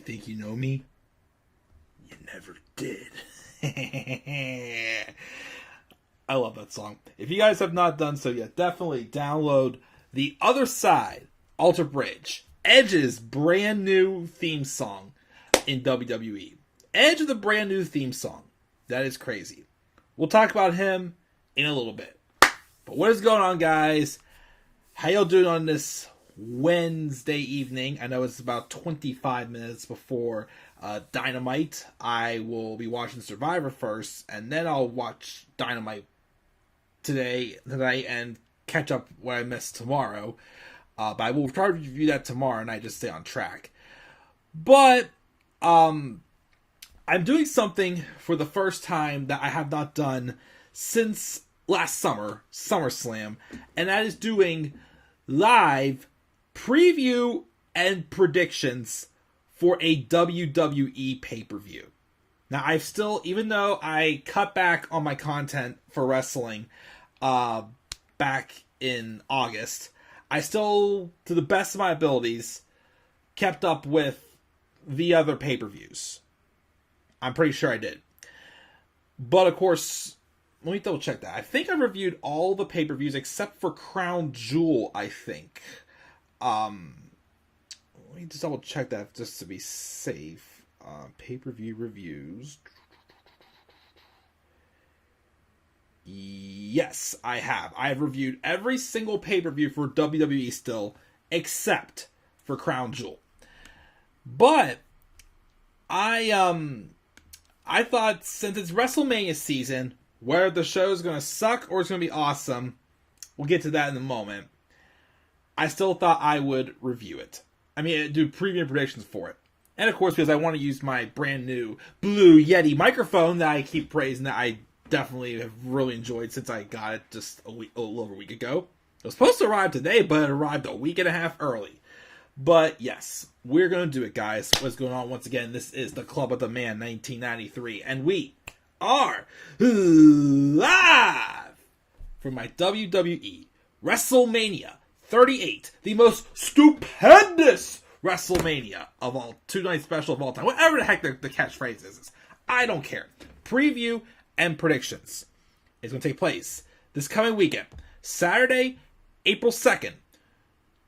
think you know me? You never did. I love that song. If you guys have not done so yet, definitely download The Other Side, Alter Bridge, Edge's brand new theme song in WWE. Edge with a brand new theme song. That is crazy. We'll talk about him in a little bit. But what is going on, guys? How y'all doing on this Wednesday evening? I know it's about 25 minutes before Dynamite. I will be watching Survivor first, and then I'll watch Dynamite tonight and catch up what I missed tomorrow. But I will try to review that tomorrow and I just stay on track. But I'm doing something for the first time that I have not done since last summer, SummerSlam, and that is doing live preview and predictions for a WWE pay-per-view. Now, I've still, even though I cut back on my content for wrestling back in August, I still, to the best of my abilities, kept up with the other pay-per-views. I'm pretty sure I did. But, of course, let me double check that. I think I reviewed all the pay-per-views except for Crown Jewel, I think. Let me just double check that just to be safe. Pay-per-view reviews. Yes, I have. I have reviewed every single pay-per-view for WWE still, except for Crown Jewel. But I thought since it's WrestleMania season, whether the show is going to suck or it's going to be awesome, we'll get to that in a moment. I still thought I would review it. I mean, do preview predictions for it. And of course, because I want to use my brand new Blue Yeti microphone that I keep praising, that I definitely have really enjoyed since I got it just a little over a week ago. It was supposed to arrive today, but it arrived a week and a half early. But yes, we're going to do it, guys. What's going on? Once again, this is the Club of the Man 1993, and we are live from my WWE Wrestlemania 38, the most stupendous WrestleMania of all, two-night special of all time, whatever the heck the catchphrase is. I don't care. Preview and predictions is going to take place this coming weekend, Saturday, April 2nd,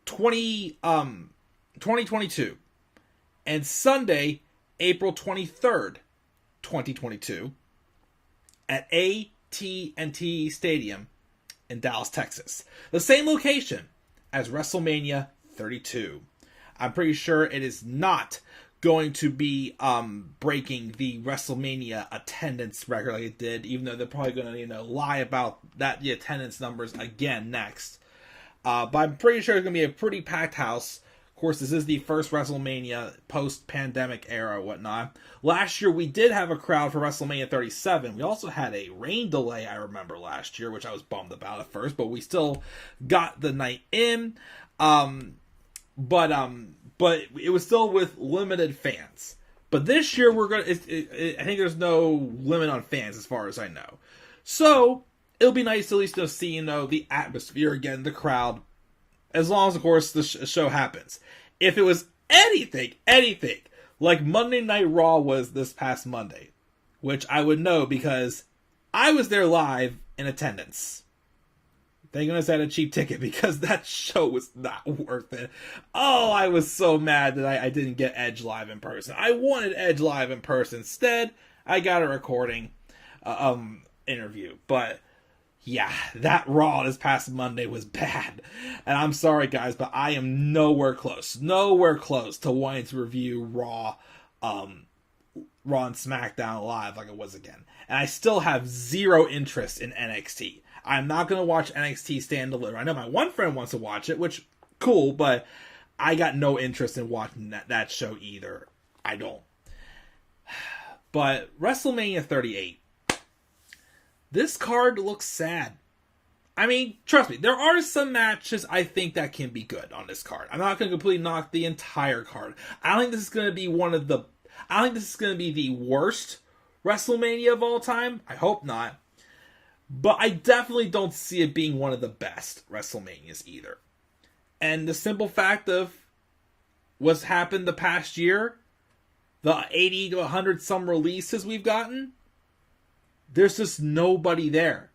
2022, and Sunday, April 23rd, 2022, at AT&T Stadium in Dallas, Texas. The same location as WrestleMania 32. I'm pretty sure it is not going to be breaking the WrestleMania attendance record like it did, even though they're probably going to lie about that, the attendance numbers again next. But I'm pretty sure it's going to be a pretty packed house. Of course, this is the first WrestleMania post-pandemic era or whatnot. Last year, we did have a crowd for WrestleMania 37. We also had a rain delay, I remember, last year, which I was bummed about at first, but we still got the night in. But it was still with limited fans. But this year, I think there's no limit on fans as far as I know. So, it'll be nice to at least see, the atmosphere again, the crowd. As long as, of course, the show happens. If it was anything like Monday Night Raw was this past Monday, which I would know because I was there live in attendance. Thank goodness I had a cheap ticket because that show was not worth it. Oh, I was so mad that I didn't get Edge live in person. I wanted Edge live in person. Instead, I got a recording interview. But yeah, that Raw this past Monday was bad. And I'm sorry, guys, but I am nowhere close to wanting to review Raw and SmackDown live like it was again. And I still have zero interest in NXT. I'm not going to watch NXT Stand Deliver. I know my one friend wants to watch it, which, cool, but I got no interest in watching that show either. I don't. But WrestleMania 38. This card looks sad. I mean, trust me, there are some matches I think that can be good on this card. I'm not going to completely knock the entire card. I don't think this is going to be the worst WrestleMania of all time. I hope not. But I definitely don't see it being one of the best WrestleManias either. And the simple fact of what's happened the past year, the 80 to 100 some releases we've gotten, there's just nobody there.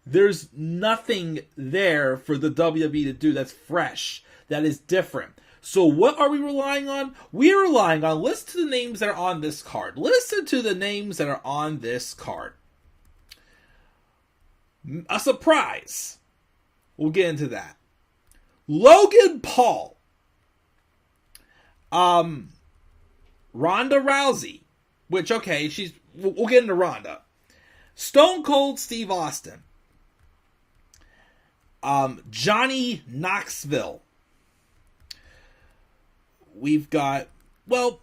There's nothing there for the WWE to do that's fresh, that is different. So what are we relying on? We are relying on, listen to the names that are on this card. Listen to the names that are on this card. A surprise. We'll get into that. Logan Paul. Ronda Rousey. Which, okay, we'll get into Ronda. Stone Cold Steve Austin. Johnny Knoxville. We've got, well,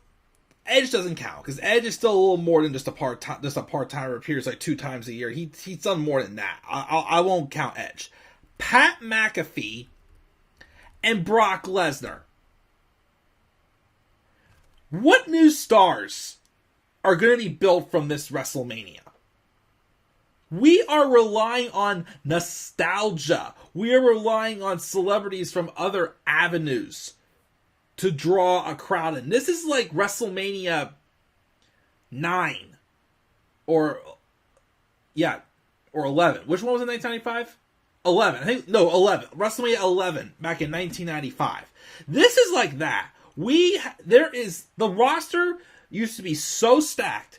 Edge doesn't count because Edge is still a little more than just a part-timer. Appears like 2 times a year. He's done more than that. I won't count Edge. Pat McAfee and Brock Lesnar. What new stars are going to be built from this WrestleMania? We are relying on nostalgia. We are relying on celebrities from other avenues to draw a crowd in. This is like WrestleMania 9 or 11. Which one was in 1995? 11. I think, no, 11. WrestleMania 11 back in 1995. This is like that. The roster used to be so stacked.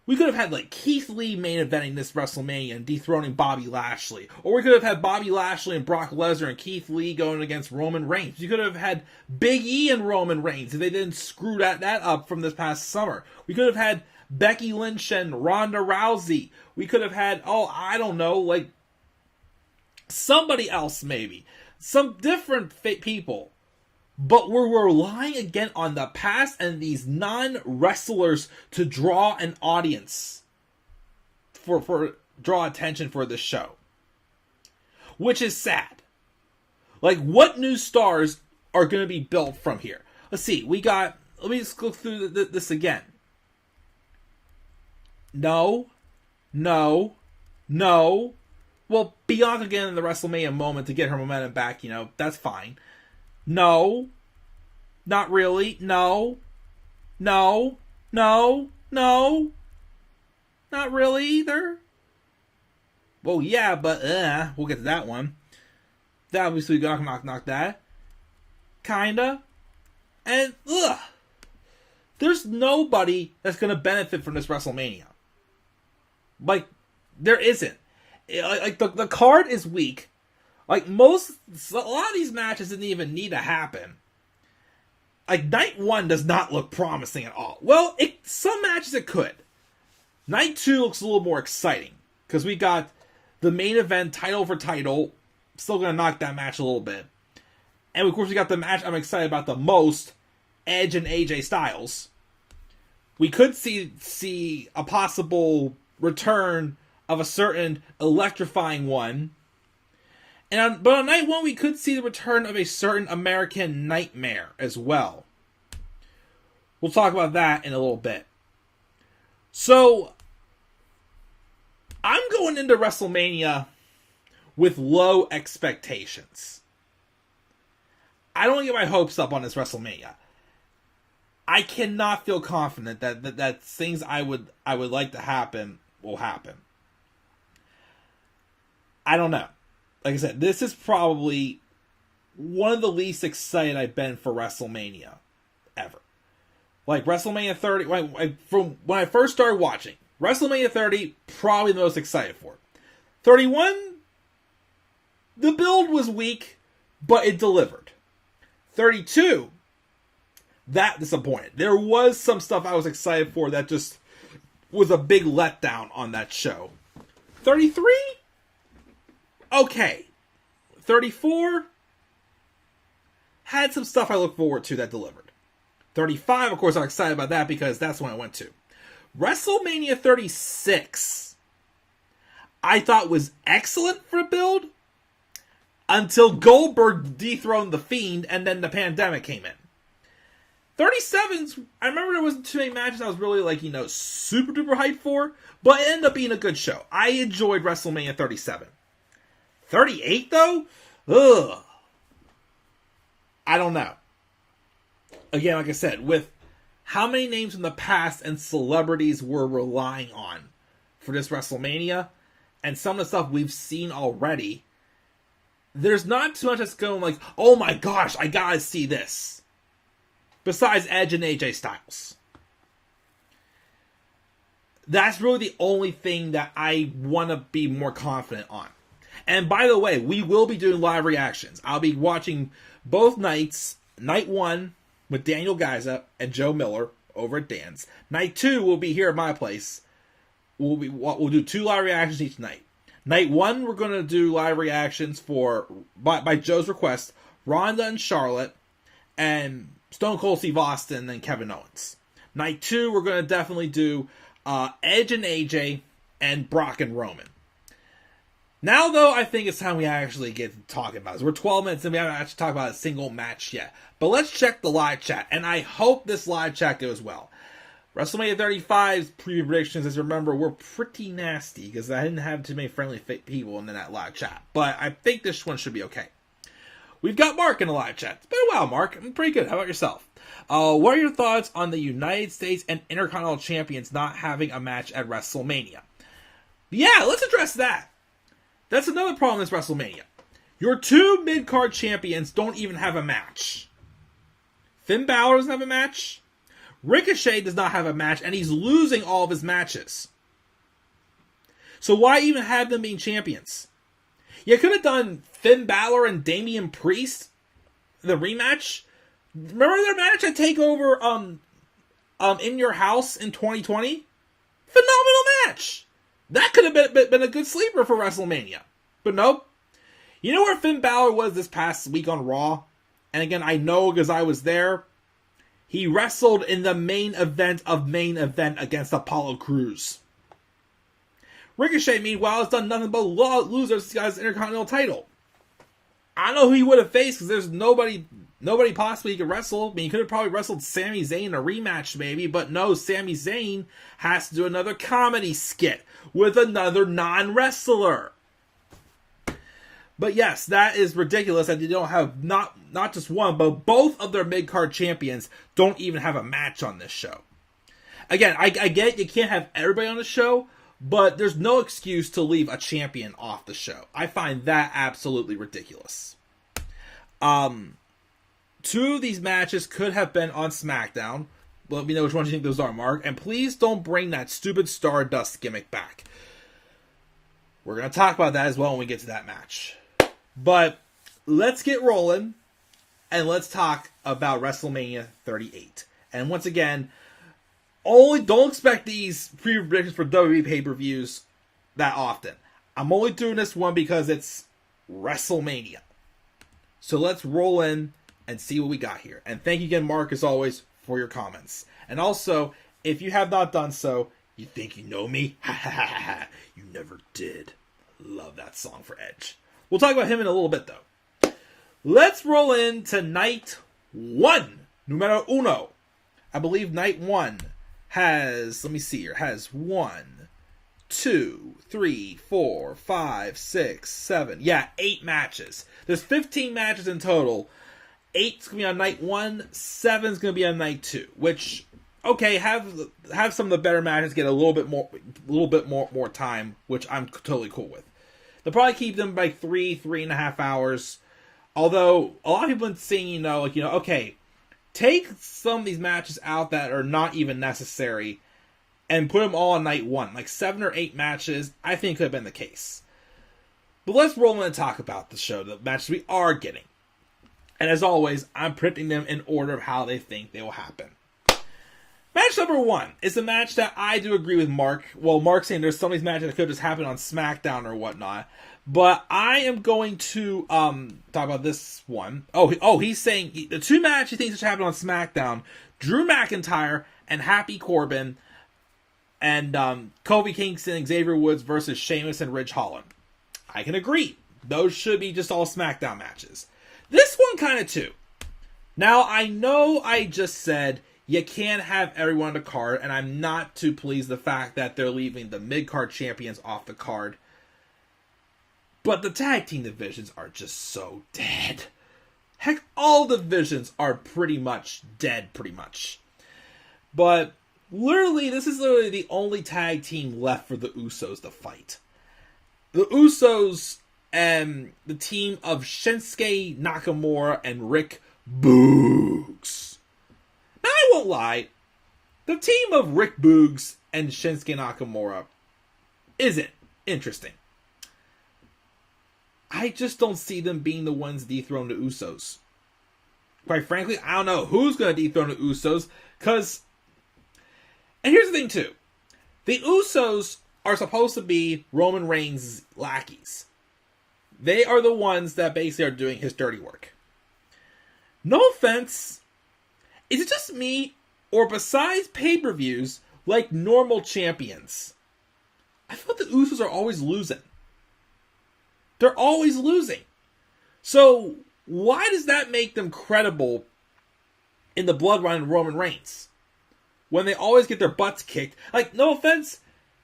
We could have had like Keith Lee main eventing this WrestleMania and dethroning Bobby Lashley. Or we could have had Bobby Lashley and Brock Lesnar and Keith Lee going against Roman Reigns. You could have had Big E and Roman Reigns if they didn't screw that up from this past summer. We could have had Becky Lynch and Ronda Rousey. We could have had, I don't know, like somebody else maybe. Some different people. But we're relying again on the past and these non-wrestlers to draw an audience, for draw attention for this show. Which is sad. Like, what new stars are going to be built from here? Let's see, let me just go through this again. No. Well, Bianca getting in the WrestleMania moment to get her momentum back, that's fine. No. Not really. No. Not really either. Well, yeah, but we'll get to that one. That obviously knock that. Kinda. And there's nobody that's gonna benefit from this WrestleMania. Like, there isn't. Like the card is weak. Like a lot of these matches didn't even need to happen. Like night 1 does not look promising at all. Well, some matches it could. Night 2 looks a little more exciting because we got the main event title for title. Still gonna knock that match a little bit. And of course we got the match I'm excited about the most, Edge and AJ Styles. We could see a possible return of a certain electrifying one. But on night 1, we could see the return of a certain American Nightmare as well. We'll talk about that in a little bit. So, I'm going into WrestleMania with low expectations. I don't get my hopes up on this WrestleMania. I cannot feel confident that things I would like to happen will happen. I don't know. Like I said, this is probably one of the least excited I've been for WrestleMania ever. Like WrestleMania 30, from when I first started watching, WrestleMania 30, probably the most excited for. 31, the build was weak, but it delivered. 32, that disappointed. There was some stuff I was excited for that just was a big letdown on that show. 33? Okay. 34 had some stuff I look forward to that delivered. 35, of course, I'm excited about that because that's when I went to. WrestleMania 36, I thought was excellent for a build until Goldberg dethroned The Fiend and then the pandemic came in. 37's, I remember there wasn't too many matches I was really super duper hyped for, but it ended up being a good show. I enjoyed WrestleMania 37. 38 though? I don't know. Again, like I said, with how many names from the past and celebrities we're relying on for this WrestleMania, and some of the stuff we've seen already, there's not too much that's going like, oh my gosh, I gotta see this. Besides Edge and AJ Styles. That's really the only thing that I want to be more confident on. And by the way, we will be doing live reactions. I'll be watching both nights. Night 1 with Daniel Gaiza and Joe Miller over at Dan's. Night 2 will be here at my place. We'll do 2 live reactions each night. Night 1, we're going to do live reactions for, by Joe's request, Ronda and Charlotte, and Stone Cold Steve Austin and Kevin Owens. Night 2, we're going to definitely do Edge and AJ, and Brock and Roman. Now, though, I think it's time we actually get talking about this. We're 12 minutes and we haven't actually talked about a single match yet. But let's check the live chat, and I hope this live chat goes well. WrestleMania 35's preview predictions, as you remember, were pretty nasty because I didn't have too many friendly people in that live chat. But I think this one should be okay. We've got Mark in the live chat. It's been a while, Mark. I'm pretty good. How about yourself? What are your thoughts on the United States and Intercontinental Champions not having a match at WrestleMania? Yeah, let's address that. That's another problem with WrestleMania. Your 2 mid-card champions don't even have a match. Finn Balor doesn't have a match. Ricochet does not have a match, and he's losing all of his matches. So why even have them being champions? You could have done Finn Balor and Damian Priest, the rematch. Remember their match at TakeOver in your house in 2020? Phenomenal match. That could have been a good sleeper for WrestleMania. But nope. You know where Finn Balor was this past week on Raw? And again, I know because I was there. He wrestled in the main event against Apollo Crews. Ricochet, meanwhile, has done nothing but lose this guy's Intercontinental title. I don't know who he would have faced because there's nobody possibly he could wrestle. I mean, he could have probably wrestled Sami Zayn in a rematch maybe, but no, Sami Zayn has to do another comedy skit with another non-wrestler. But yes, that is ridiculous that they don't have not just one, but both of their mid-card champions don't even have a match on this show. Again, I get you can't have everybody on the show, but there's no excuse to leave a champion off the show. I find that absolutely ridiculous. 2 of these matches could have been on SmackDown. Let me know which ones you think those are, Mark. And please don't bring that stupid Stardust gimmick back. We're going to talk about that as well when we get to that match. But let's get rolling and let's talk about WrestleMania 38. And once again, don't expect these preview predictions for WWE pay-per-views that often. I'm only doing this one because it's WrestleMania. So let's roll in and see what we got here. And thank you again, Mark, as always, for your comments. And also, if you have not done so, you think you know me? Ha ha ha ha. You never did. Love that song for Edge. We'll talk about him in a little bit, though. Let's roll into night 1. Numero uno. I believe night 1 has, let me see here, has 1, 2, 3, 4, 5, 6, 7. Yeah, 8 matches. There's 15 matches in total. 8's going to be on night 1, 7's going to be on night 2, which, okay, have some of the better matches get a little bit more time, which I'm totally cool with. They'll probably keep them by 3.5 hours. Although a lot of people have been saying, okay, take some of these matches out that are not even necessary and put them all on night 1. Like 7 or 8 matches, I think could have been the case. But let's roll in and talk about the show, the matches we are getting. And as always, I'm predicting them in order of how they think they will happen. Match number 1 is a match that I do agree with Mark. Well, Mark's saying there's some of these matches that could just happen on SmackDown or whatnot. But I am going to talk about this one. He's saying the 2 matches he thinks should happen on SmackDown. Drew McIntyre and Happy Corbin and Kofi Kingston and Xavier Woods versus Sheamus and Ridge Holland. I can agree. Those should be just all SmackDown matches. This one kind of too. Now, I know I just said you can't have everyone on the card, and I'm not too pleased the fact that they're leaving the mid-card champions off the card. But the tag team divisions are just so dead. Heck, all divisions are pretty much dead, pretty much. But literally, this is literally the only tag team left for the Usos to fight. The Usos and the team of Shinsuke Nakamura and Rick Boogs. Now, I won't lie. The team of Rick Boogs and Shinsuke Nakamura isn't interesting. I just don't see them being the ones to dethrone the Usos. Quite frankly, I don't know who's going to dethrone the Usos, because... And here's the thing, too. The Usos are supposed to be Roman Reigns' lackeys. They are the ones that basically are doing his dirty work. No offense. Is it just me, or besides pay-per-views, like normal champions, I feel like the Usos are always losing. They're always losing. So, why does that make them credible in the bloodline of Roman Reigns? When they always get their butts kicked. Like, no offense,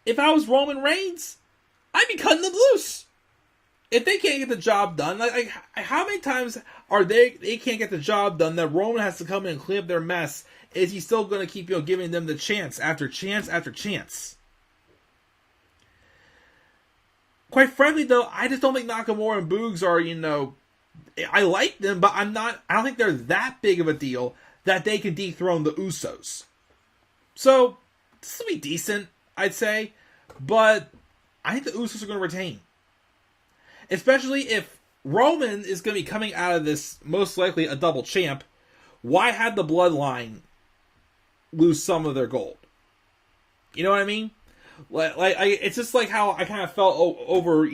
if I was Roman Reigns, I'd be cutting them loose. If they can't get the job done, like how many times are they can't get the job done that Roman has to come in and clean up their mess? Is he still going to keep, giving them the chance after chance after chance? Quite frankly, though, I just don't think Nakamura and Boogs are, I like them, but I don't think they're that big of a deal that they can dethrone the Usos. So, this will be decent, I'd say, but I think the Usos are going to retain. Especially if Roman is going to be coming out of this, most likely a double champ, why have the bloodline lose some of their gold? You know what I mean? It's just like how I kind of felt over,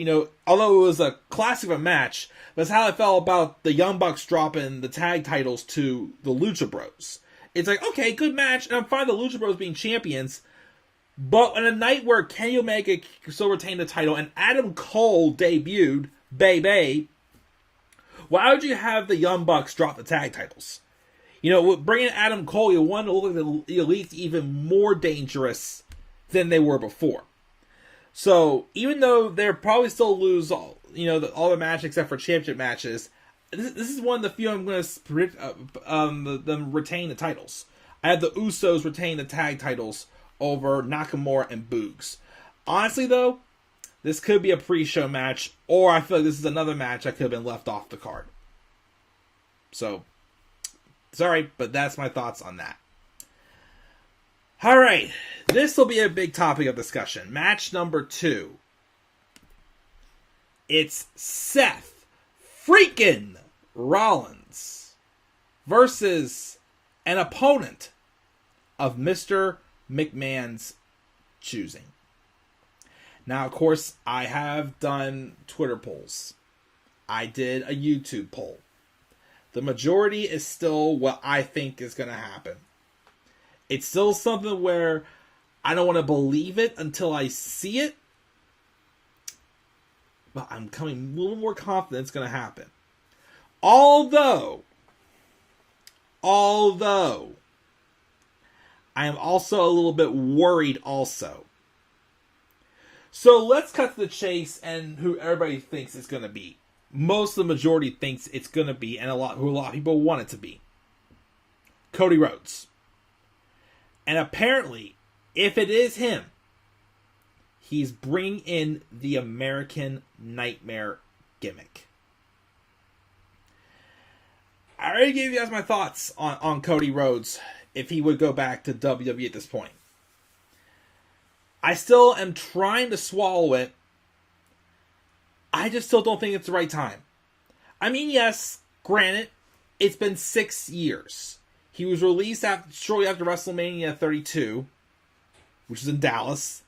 although it was a classic of a match, that's how I felt about the Young Bucks dropping the tag titles to the Lucha Bros. It's like, okay, good match, and I'm fine with the Lucha Bros being champions, but on a night where Kenny Omega still retained the title and Adam Cole debuted, why would you have the Young Bucks drop the tag titles? Bringing Adam Cole, you want to look like the Elite even more dangerous than they were before. So, even though they'll probably still lose all the matches except for championship matches, this is one of the few I'm going to predict them retain the titles. I have the Usos retain the tag titles over Nakamura and Boogs. Honestly, though, this could be a pre-show match, or I feel like this is another match that could have been left off the card. So, sorry, but that's my thoughts on that. Alright, this will be a big topic of discussion. Match number 2. It's Seth freaking Rollins versus an opponent of Mr. McMahon's choosing. Now, of course, I have done Twitter polls. I did a YouTube poll. The majority is still what I think is going to happen. It's still something where I don't want to believe it until I see it. But I'm coming a little more confident it's going to happen. Although, I am also a little bit worried also. So let's cut to the chase and who everybody thinks it's going to be. Most of the majority thinks it's going to be, and a lot of people want it to be, Cody Rhodes. And apparently, if it is him, he's bringing in the American Nightmare gimmick. I already gave you guys my thoughts on Cody Rhodes if he would go back to WWE at this point. I still am trying to swallow it. I just still don't think it's the right time. I mean, yes, granted, it's been 6 years. He was released shortly after WrestleMania 32, which is in Dallas,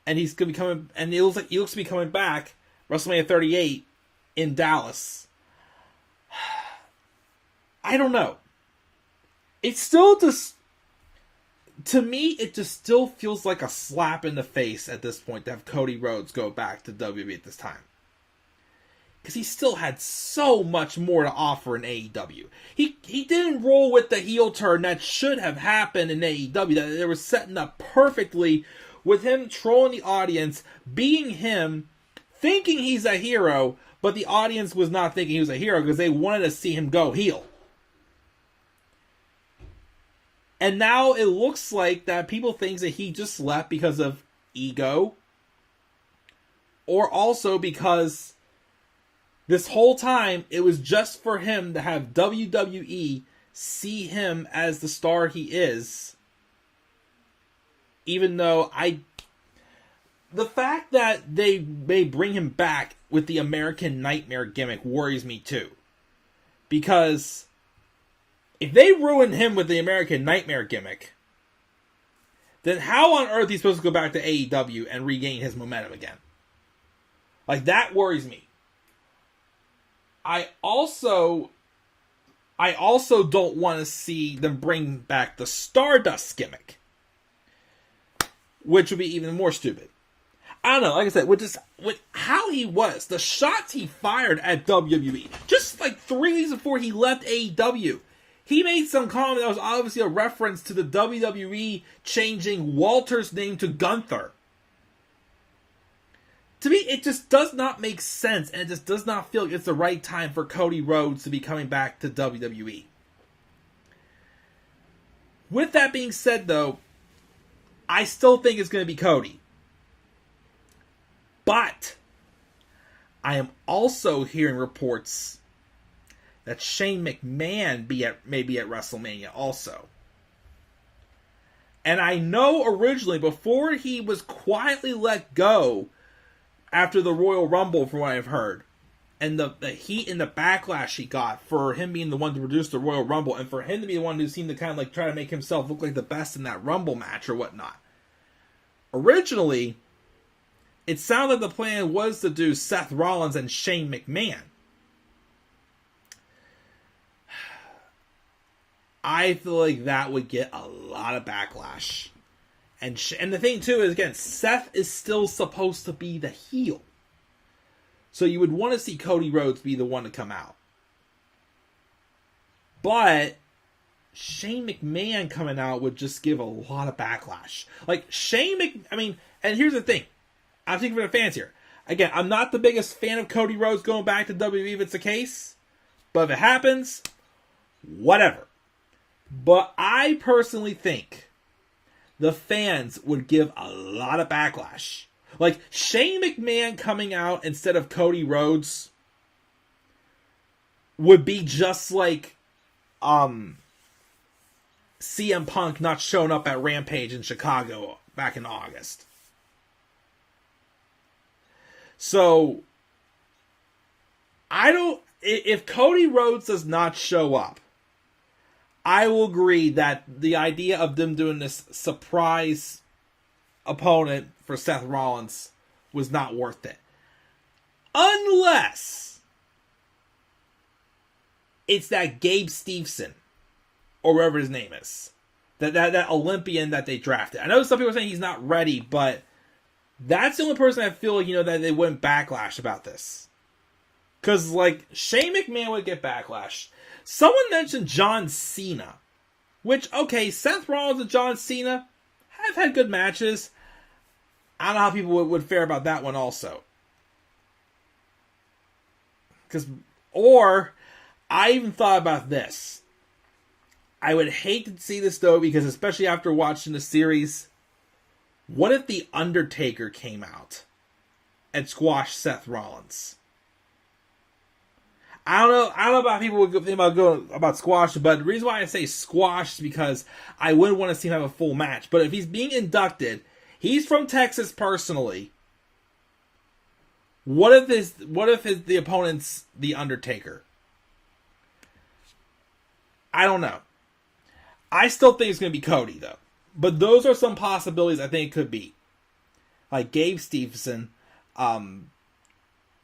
and he's gonna be coming. And he looks to be coming back WrestleMania 38 in Dallas. I don't know. It's still just, to me, it just still feels like a slap in the face at this point to have Cody Rhodes go back to WWE at this time. Because he still had so much more to offer in AEW. He didn't roll with the heel turn that should have happened in AEW. That they were setting up perfectly with him trolling the audience, being him, thinking he's a hero, but the audience was not thinking he was a hero because they wanted to see him go heel. And now it looks like that people think that he just left because of ego, or also because this whole time it was just for him to have WWE see him as the star he is. Even though the fact that they may bring him back with the American Nightmare gimmick worries me too. Because if they ruin him with the American Nightmare gimmick, then how on earth is he supposed to go back to AEW and regain his momentum again? Like, that worries me. I also don't want to see them bring back the Stardust gimmick, which would be even more stupid. I don't know, like I said, with how he was, the shots he fired at WWE, just like 3 weeks before he left AEW, he made some comment that was obviously a reference to the WWE changing Walter's name to Gunther. To me, it just does not make sense, and it just does not feel like it's the right time for Cody Rhodes to be coming back to WWE. With that being said, though, I still think it's going to be Cody. But I am also hearing reports that Shane McMahon may be at WrestleMania also. And I know originally, before he was quietly let go after the Royal Rumble, from what I've heard, and the heat and the backlash he got for him being the one to produce the Royal Rumble, and for him to be the one who seemed to kind of like try to make himself look like the best in that Rumble match or whatnot. Originally, it sounded like the plan was to do Seth Rollins and Shane McMahon. I feel like that would get a lot of backlash. And the thing, too, is, again, Seth is still supposed to be the heel. So you would want to see Cody Rhodes be the one to come out. But Shane McMahon coming out would just give a lot of backlash. Like, and here's the thing. I'm thinking for the fans here. Again, I'm not the biggest fan of Cody Rhodes going back to WWE if it's the case. But if it happens, whatever. But I personally think the fans would give a lot of backlash. Like, Shane McMahon coming out instead of Cody Rhodes would be just like CM Punk not showing up at Rampage in Chicago back in August. So, if Cody Rhodes does not show up, I will agree that the idea of them doing this surprise opponent for Seth Rollins was not worth it. Unless it's that Gabe Steveson, or whatever his name is. That Olympian that they drafted. I know some people are saying he's not ready, but that's the only person I feel like, that they wouldn't backlash about this. Because, like, Shane McMahon would get backlash. Someone mentioned John Cena. Which, okay, Seth Rollins and John Cena have had good matches. I don't know how people would fare about that one also. Or, I even thought about this. I would hate to see this, though, because especially after watching the series, what if The Undertaker came out and squashed Seth Rollins? I don't know about people would think about squash, but the reason why I say squash is because I wouldn't want to see him have a full match. But if he's being inducted, he's from Texas personally. What if the opponent's The Undertaker? I don't know. I still think it's going to be Cody, though. But those are some possibilities I think it could be. Like Gabe Steveson,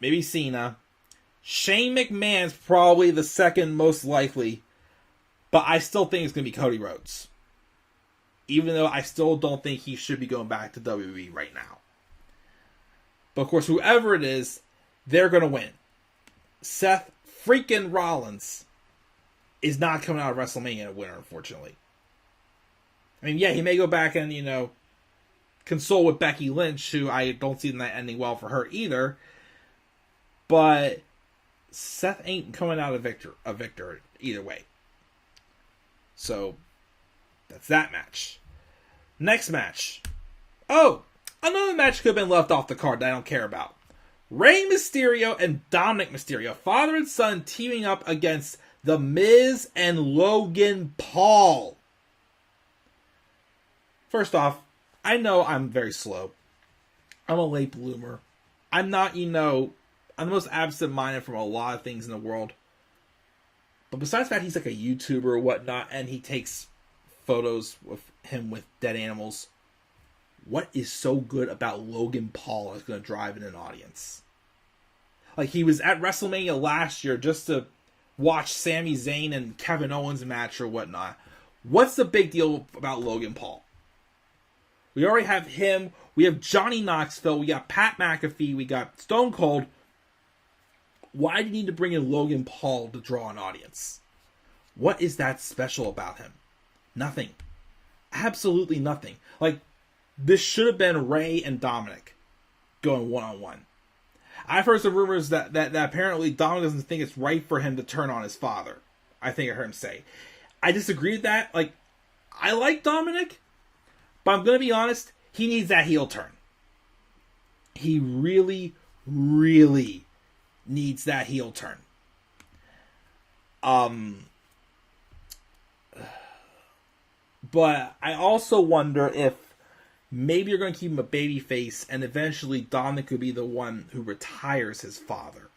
maybe Cena. Shane McMahon's probably the second most likely, but I still think it's going to be Cody Rhodes. Even though I still don't think he should be going back to WWE right now. But of course, whoever it is, they're going to win. Seth freaking Rollins is not coming out of WrestleMania a winner, unfortunately. I mean, yeah, he may go back and, console with Becky Lynch, who I don't see that ending well for her either. But Seth ain't coming out a victor either way. So, That's that match. Next match. Oh, another match could have been left off the card that I don't care about. Rey Mysterio and Dominic Mysterio, father and son, teaming up against The Miz and Logan Paul. First off, I know I'm very slow. I'm a late bloomer. I'm not, I'm the most absent-minded from a lot of things in the world. But besides that, he's like a YouTuber or whatnot, and he takes photos of him with dead animals. What is so good about Logan Paul that's going to drive in an audience? Like, he was at WrestleMania last year just to watch Sami Zayn and Kevin Owens match or whatnot. What's the big deal about Logan Paul? We already have him. We have Johnny Knoxville. We got Pat McAfee. We got Stone Cold. Why do you need to bring in Logan Paul to draw an audience? What is that special about him? Nothing. Absolutely nothing. Like, this should have been Rey and Dominic going one-on-one. I've heard some rumors that apparently Dominic doesn't think it's right for him to turn on his father. I think I heard him say. I disagree with that. Like, I like Dominic, but I'm going to be honest, he needs that heel turn. He really, really needs that heel turn. But I also wonder if maybe you're going to keep him a babyface, and eventually Dominic could be the one who retires his father.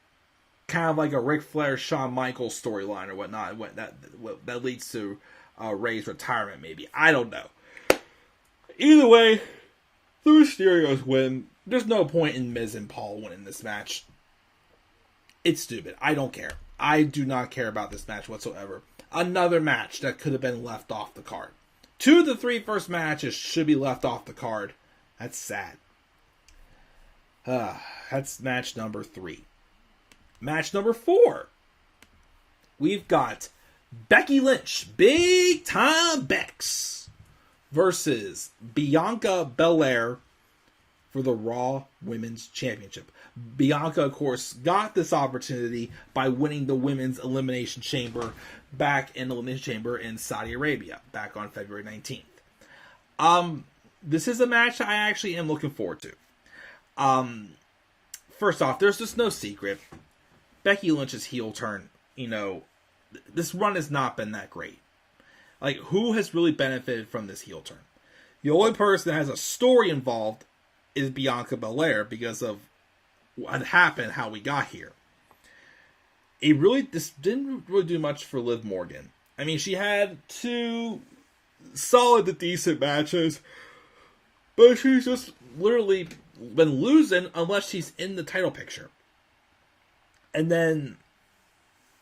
Kind of like a Ric Flair, Shawn Michaels storyline or whatnot. That leads to Rey's retirement, maybe. I don't know. Either way, the Mysterios win. There's no point in Miz and Paul winning this match. It's stupid. I don't care. I do not care about this match whatsoever. Another match that could have been left off the card. 2 of the 3 first matches should be left off the card. That's sad. That's match number 3. Match number 4. We've got Becky Lynch, Big Time Bex, versus Bianca Belair for the Raw Women's Championship. Bianca, of course, got this opportunity by winning the Women's Elimination Chamber back in the Elimination Chamber in Saudi Arabia, back on February 19th. This is a match I actually am looking forward to. First off, there's just no secret. Becky Lynch's heel turn, this run has not been that great. Like, who has really benefited from this heel turn? The only person that has a story involved is Bianca Belair because of what happened, how we got here. This didn't really do much for Liv Morgan. I mean, she had 2 solid to decent matches, but she's just literally been losing unless she's in the title picture. And then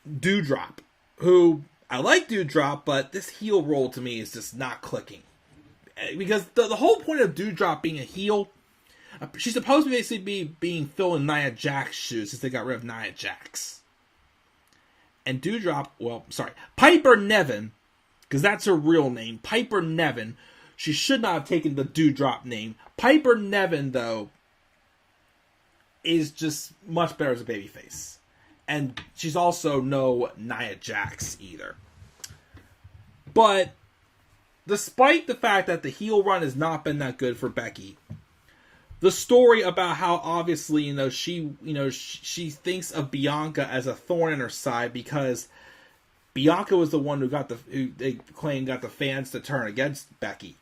Doudrop, who I like Doudrop, but this heel role to me is just not clicking. Because the whole point of Doudrop being a heel, she's supposed to basically be being filled in Nia Jax's shoes since they got rid of Nia Jax. And Piper Niven, because that's her real name, Piper Niven. She should not have taken the Doudrop name. Piper Niven, though, is just much better as a babyface. And she's also no Nia Jax either. But despite the fact that the heel run has not been that good for Becky, the story about how obviously, she thinks of Bianca as a thorn in her side because Bianca was the one who they claim got the fans to turn against Becky.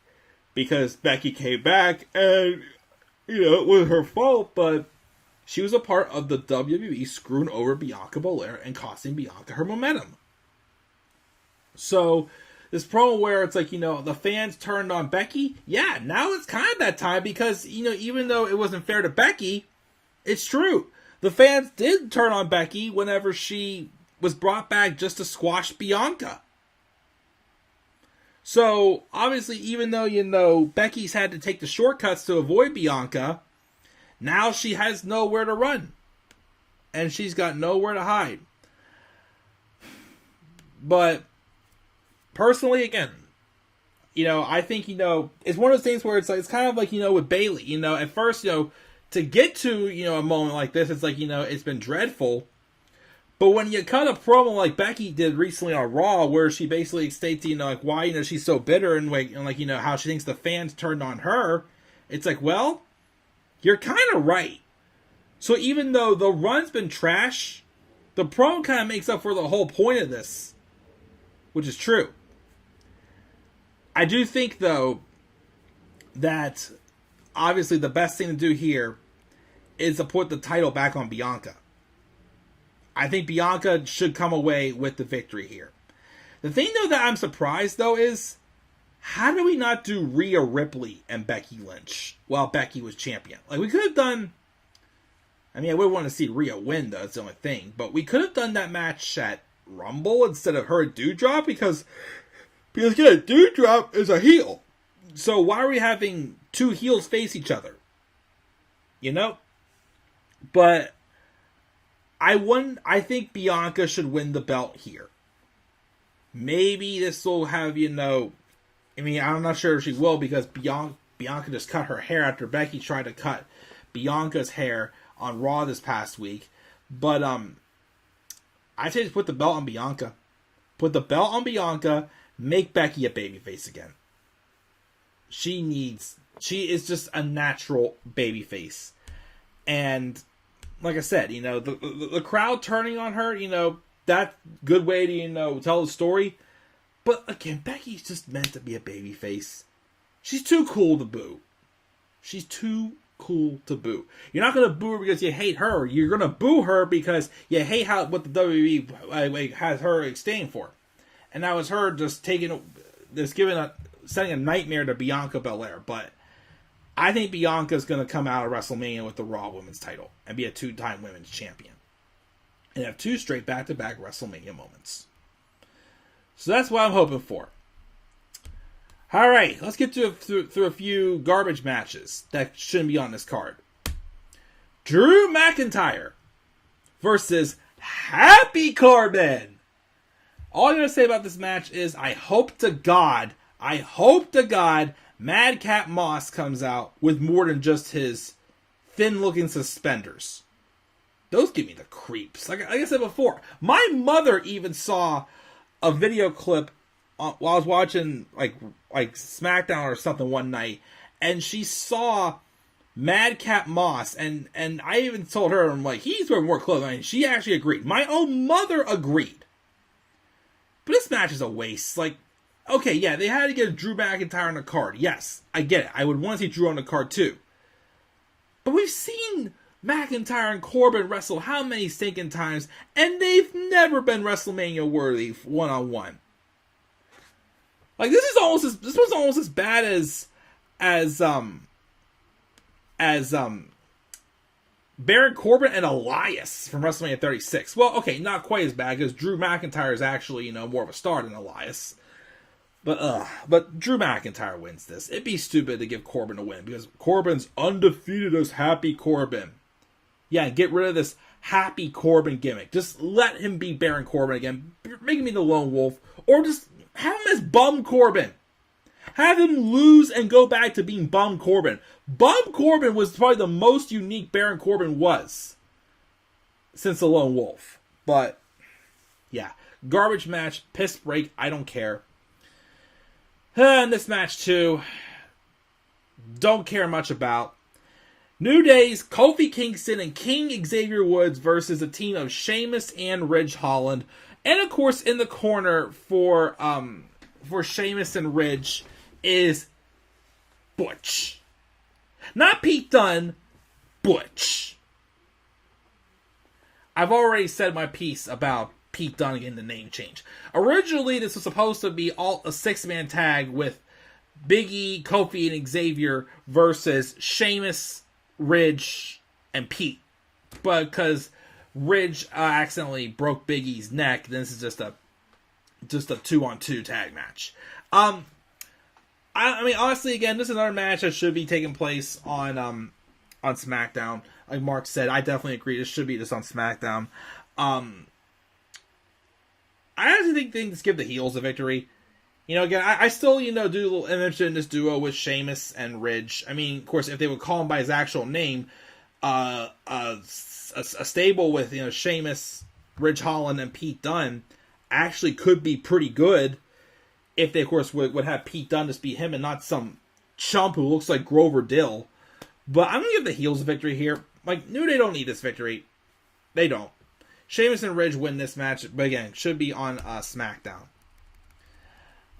Because Becky came back and, it was her fault, but she was a part of the WWE screwing over Bianca Belair and costing Bianca her momentum. So, this promo where it's like, the fans turned on Becky. Yeah, now it's kind of that time because, even though it wasn't fair to Becky, it's true. The fans did turn on Becky whenever she was brought back just to squash Bianca. So, obviously, even though, Becky's had to take the shortcuts to avoid Bianca, now she has nowhere to run. And she's got nowhere to hide. But personally, again, I think, it's one of those things where it's like, it's kind of like, with Bayley, at first, to get to, a moment like this, it's like, it's been dreadful. But when you cut a promo like Becky did recently on Raw, where she basically states, like why, she's so bitter and how she thinks the fans turned on her, it's like, well, you're kind of right. So even though the run's been trash, the promo kind of makes up for the whole point of this, which is true. I do think, though, that obviously the best thing to do here is to put the title back on Bianca. I think Bianca should come away with the victory here. The thing, though, that I'm surprised, though, is how do we not do Rhea Ripley and Becky Lynch while Becky was champion? Like, we could have done... I mean, I would want to see Rhea win, though, that's the only thing. But we could have done that match at Rumble instead of her and Doudrop because again, Doudrop is a heel. So why are we having two heels face each other? But I think Bianca should win the belt here. Maybe this will have, I mean, I'm not sure if she will because Bianca just cut her hair after Becky tried to cut Bianca's hair on Raw this past week. But I say just put the belt on Bianca. Put the belt on Bianca. Make Becky a babyface again. She is just a natural babyface. And like I said, the crowd turning on her, that's a good way to, tell the story. But again, Becky's just meant to be a babyface. She's too cool to boo. She's too cool to boo. You're not going to boo her because you hate her. You're going to boo her because you hate what the WWE has her staying for. And that was her just setting a nightmare to Bianca Belair. But I think Bianca's going to come out of WrestleMania with the Raw Women's title and be a 2-time Women's Champion. And have 2 straight back-to-back WrestleMania moments. So that's what I'm hoping for. Alright, let's get through a few garbage matches that shouldn't be on this card. Drew McIntyre versus Happy Corbin. All I'm going to say about this match is I hope to God Madcap Moss comes out with more than just his thin-looking suspenders. Those give me the creeps. Like I said before, my mother even saw a video clip while I was watching like SmackDown or something one night, and she saw Madcap Moss, and I even told her, I'm like, he's wearing more clothes. I mean, she actually agreed. My own mother agreed. But this match is a waste. Like, okay, yeah, they had to get Drew McIntyre on the card. Yes, I get it. I would want to see Drew on the card too. But we've seen McIntyre and Corbin wrestle how many stinking times, and they've never been WrestleMania worthy one-on-one. Like, this was almost as bad as Baron Corbin and Elias from WrestleMania 36. Well, okay, not quite as bad because Drew McIntyre is actually, more of a star than Elias. But Drew McIntyre wins this. It'd be stupid to give Corbin a win because Corbin's undefeated as Happy Corbin. Yeah, get rid of this Happy Corbin gimmick. Just let him be Baron Corbin again. Make him be the Lone Wolf. Or just have him as Bum Corbin. Have him lose and go back to being Bum Corbin. Bum Corbin was probably the most unique Baron Corbin was since the Lone Wolf. But, yeah. Garbage match, piss break, I don't care. And this match, too, don't care much about. New Day's Kofi Kingston and King Xavier Woods versus a team of Sheamus and Ridge Holland. And, of course, in the corner for Sheamus and Ridge is Butch. Not Pete Dunne, Butch. I've already said my piece about Pete Dunne getting the name change. Originally, this was supposed to be all a 6-man tag with Big E, Kofi, and Xavier versus Sheamus, Ridge, and Pete. But because Ridge accidentally broke Big E's neck, this is just a 2-on-2 tag match. I mean, honestly, again, this is another match that should be taking place on SmackDown. Like Mark said, I definitely agree. This should be just on SmackDown. I actually think things give the heels a victory. Again, I still, do a little interest in this duo with Sheamus and Ridge. I mean, of course, if they would call him by his actual name, a stable with, Sheamus Ridge Holland and Pete Dunne actually could be pretty good if they, of course, would have Pete Dunne just be him and not some chump who looks like Grover Dill. But I'm going to give the heels a victory here. Like, New Day don't need this victory. They don't. Sheamus and Ridge win this match, but again, should be on SmackDown.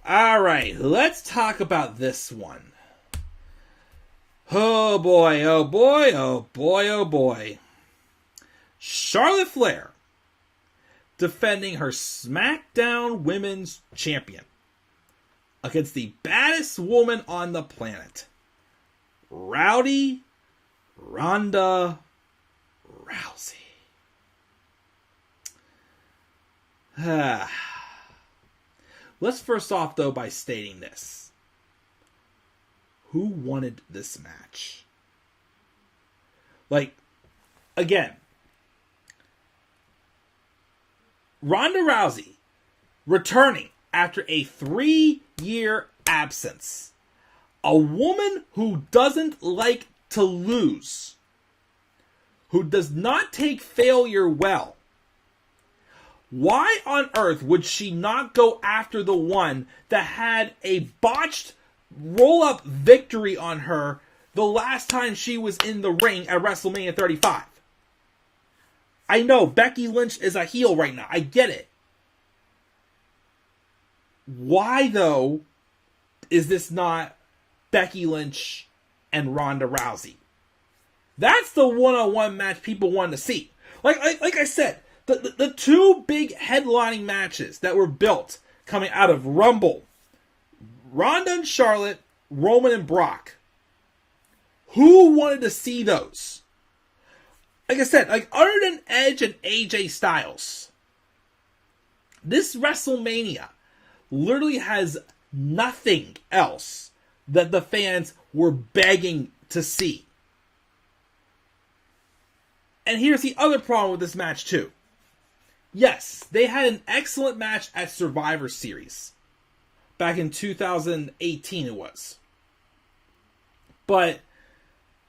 Alright, let's talk about this one. Oh boy, oh boy, oh boy, oh boy. Charlotte Flair defending her SmackDown Women's Champion against the baddest woman on the planet, Rowdy Ronda Rousey. Let's first off, though, by stating this. Who wanted this match? Like, again, Ronda Rousey returning after a 3-year absence. A woman who doesn't like to lose. Who does not take failure well. Why on earth would she not go after the one that had a botched roll-up victory on her the last time she was in the ring at WrestleMania 35? I know Becky Lynch is a heel right now. I get it. Why, though, is this not Becky Lynch and Ronda Rousey? That's the one-on-one match people wanted to see. Like I said, the two big headlining matches that were built coming out of Rumble, Ronda and Charlotte, Roman and Brock. Who wanted to see those? Like I said, like other than Edge and AJ Styles, this WrestleMania literally has nothing else that the fans were begging to see. And here's the other problem with this match too. Yes, they had an excellent match at Survivor Series. Back in 2018 it was. But,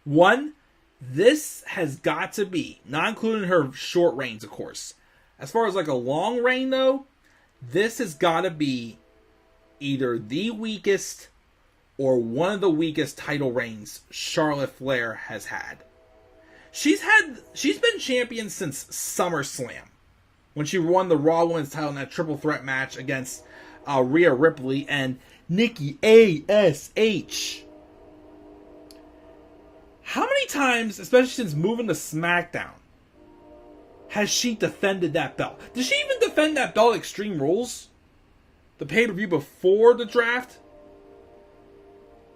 one, this has got to be, not including her short reigns, of course. As far as like a long reign, though, this has got to be either the weakest or one of the weakest title reigns Charlotte Flair has had. She's been champion since SummerSlam, when she won the Raw Women's title in that triple threat match against Rhea Ripley and Nikki A.S.H. How many times, especially since moving to SmackDown, has she defended that belt? Did she even defend that belt at Extreme Rules? The pay-per-view before the draft?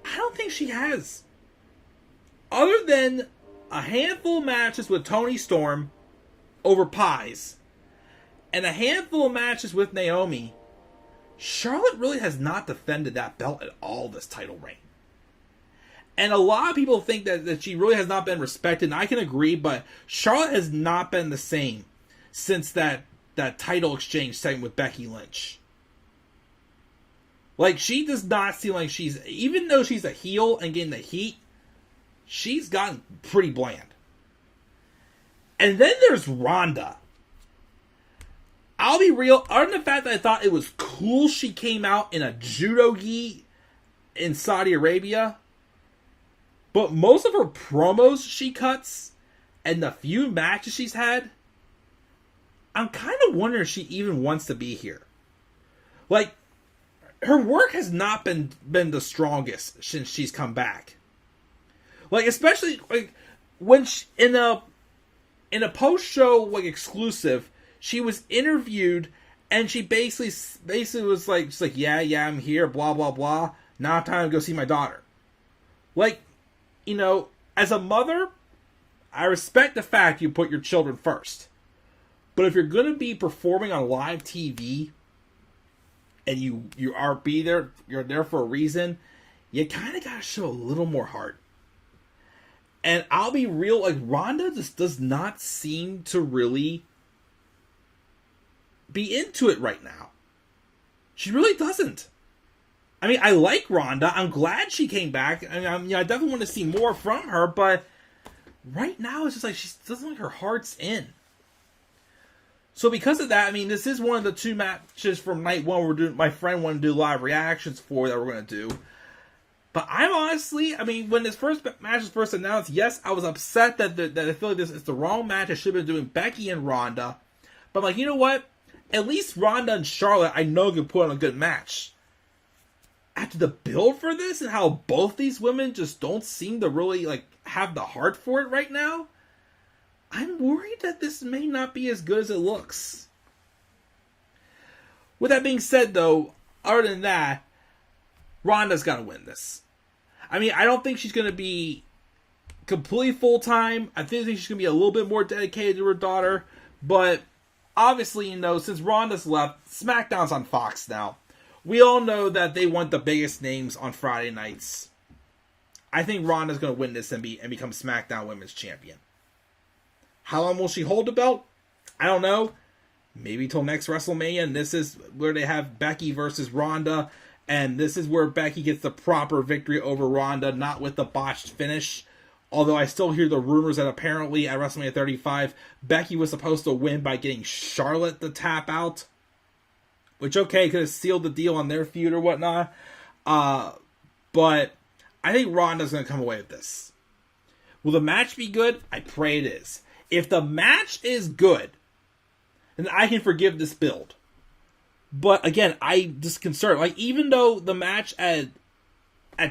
I don't think she has. Other than a handful of matches with Toni Storm over pies, and a handful of matches with Naomi, Charlotte really has not defended that belt at all this title reign. And a lot of people think that she really has not been respected, and I can agree, but Charlotte has not been the same since that title exchange segment with Becky Lynch. Like, she does not seem like she's, even though she's a heel and getting the heat, she's gotten pretty bland. And then there's Ronda. I'll be real, other than the fact that I thought it was cool she came out in a judo gi in Saudi Arabia, but most of her promos she cuts and the few matches she's had, I'm kind of wondering if she even wants to be here. Like, her work has not been the strongest since she's come back. Like, especially like when she, in a post-show like exclusive, she was interviewed and she basically was like, she's like, yeah, I'm here, blah blah blah. Now time to go see my daughter. Like, you know, as a mother, I respect the fact you put your children first. But if you're going to be performing on live TV and you are you're there for a reason, you kind of got to show a little more heart. And I'll be real, like, Ronda just does not seem to really be into it right now. She really doesn't. I mean, I like Ronda. I'm glad she came back. I mean, I definitely want to see more from her, but right now it's just like she doesn't like her heart's in. So because of that, I mean, this is one of the 2 matches from night 1 my friend wanted to do live reactions for that we're going to do. But I'm honestly, I mean, when this first match was first announced, yes, I was upset that I feel like this is the wrong match. I should have been doing Becky and Ronda. But I'm like, you know what? At least Ronda and Charlotte, I know, can put on a good match. After the build for this and how both these women just don't seem to really, like, have the heart for it right now, I'm worried that this may not be as good as it looks. With that being said, though, other than that, Ronda's got to win this. I mean, I don't think she's going to be completely full-time. I think she's going to be a little bit more dedicated to her daughter. But obviously, you know, since Ronda's left, SmackDown's on Fox now. We all know that they want the biggest names on Friday nights. I think Ronda's going to win this and become SmackDown Women's Champion. How long will she hold the belt? I don't know. Maybe till next WrestleMania. And this is where they have Becky versus Ronda. And this is where Becky gets the proper victory over Ronda, not with the botched finish. Although I still hear the rumors that apparently at WrestleMania 35, Becky was supposed to win by getting Charlotte to tap out. Which, okay, could have sealed the deal on their feud or whatnot. But I think Ronda's going to come away with this. Will the match be good? I pray it is. If the match is good, then I can forgive this build. But again, I just concerned. Like, even though the match at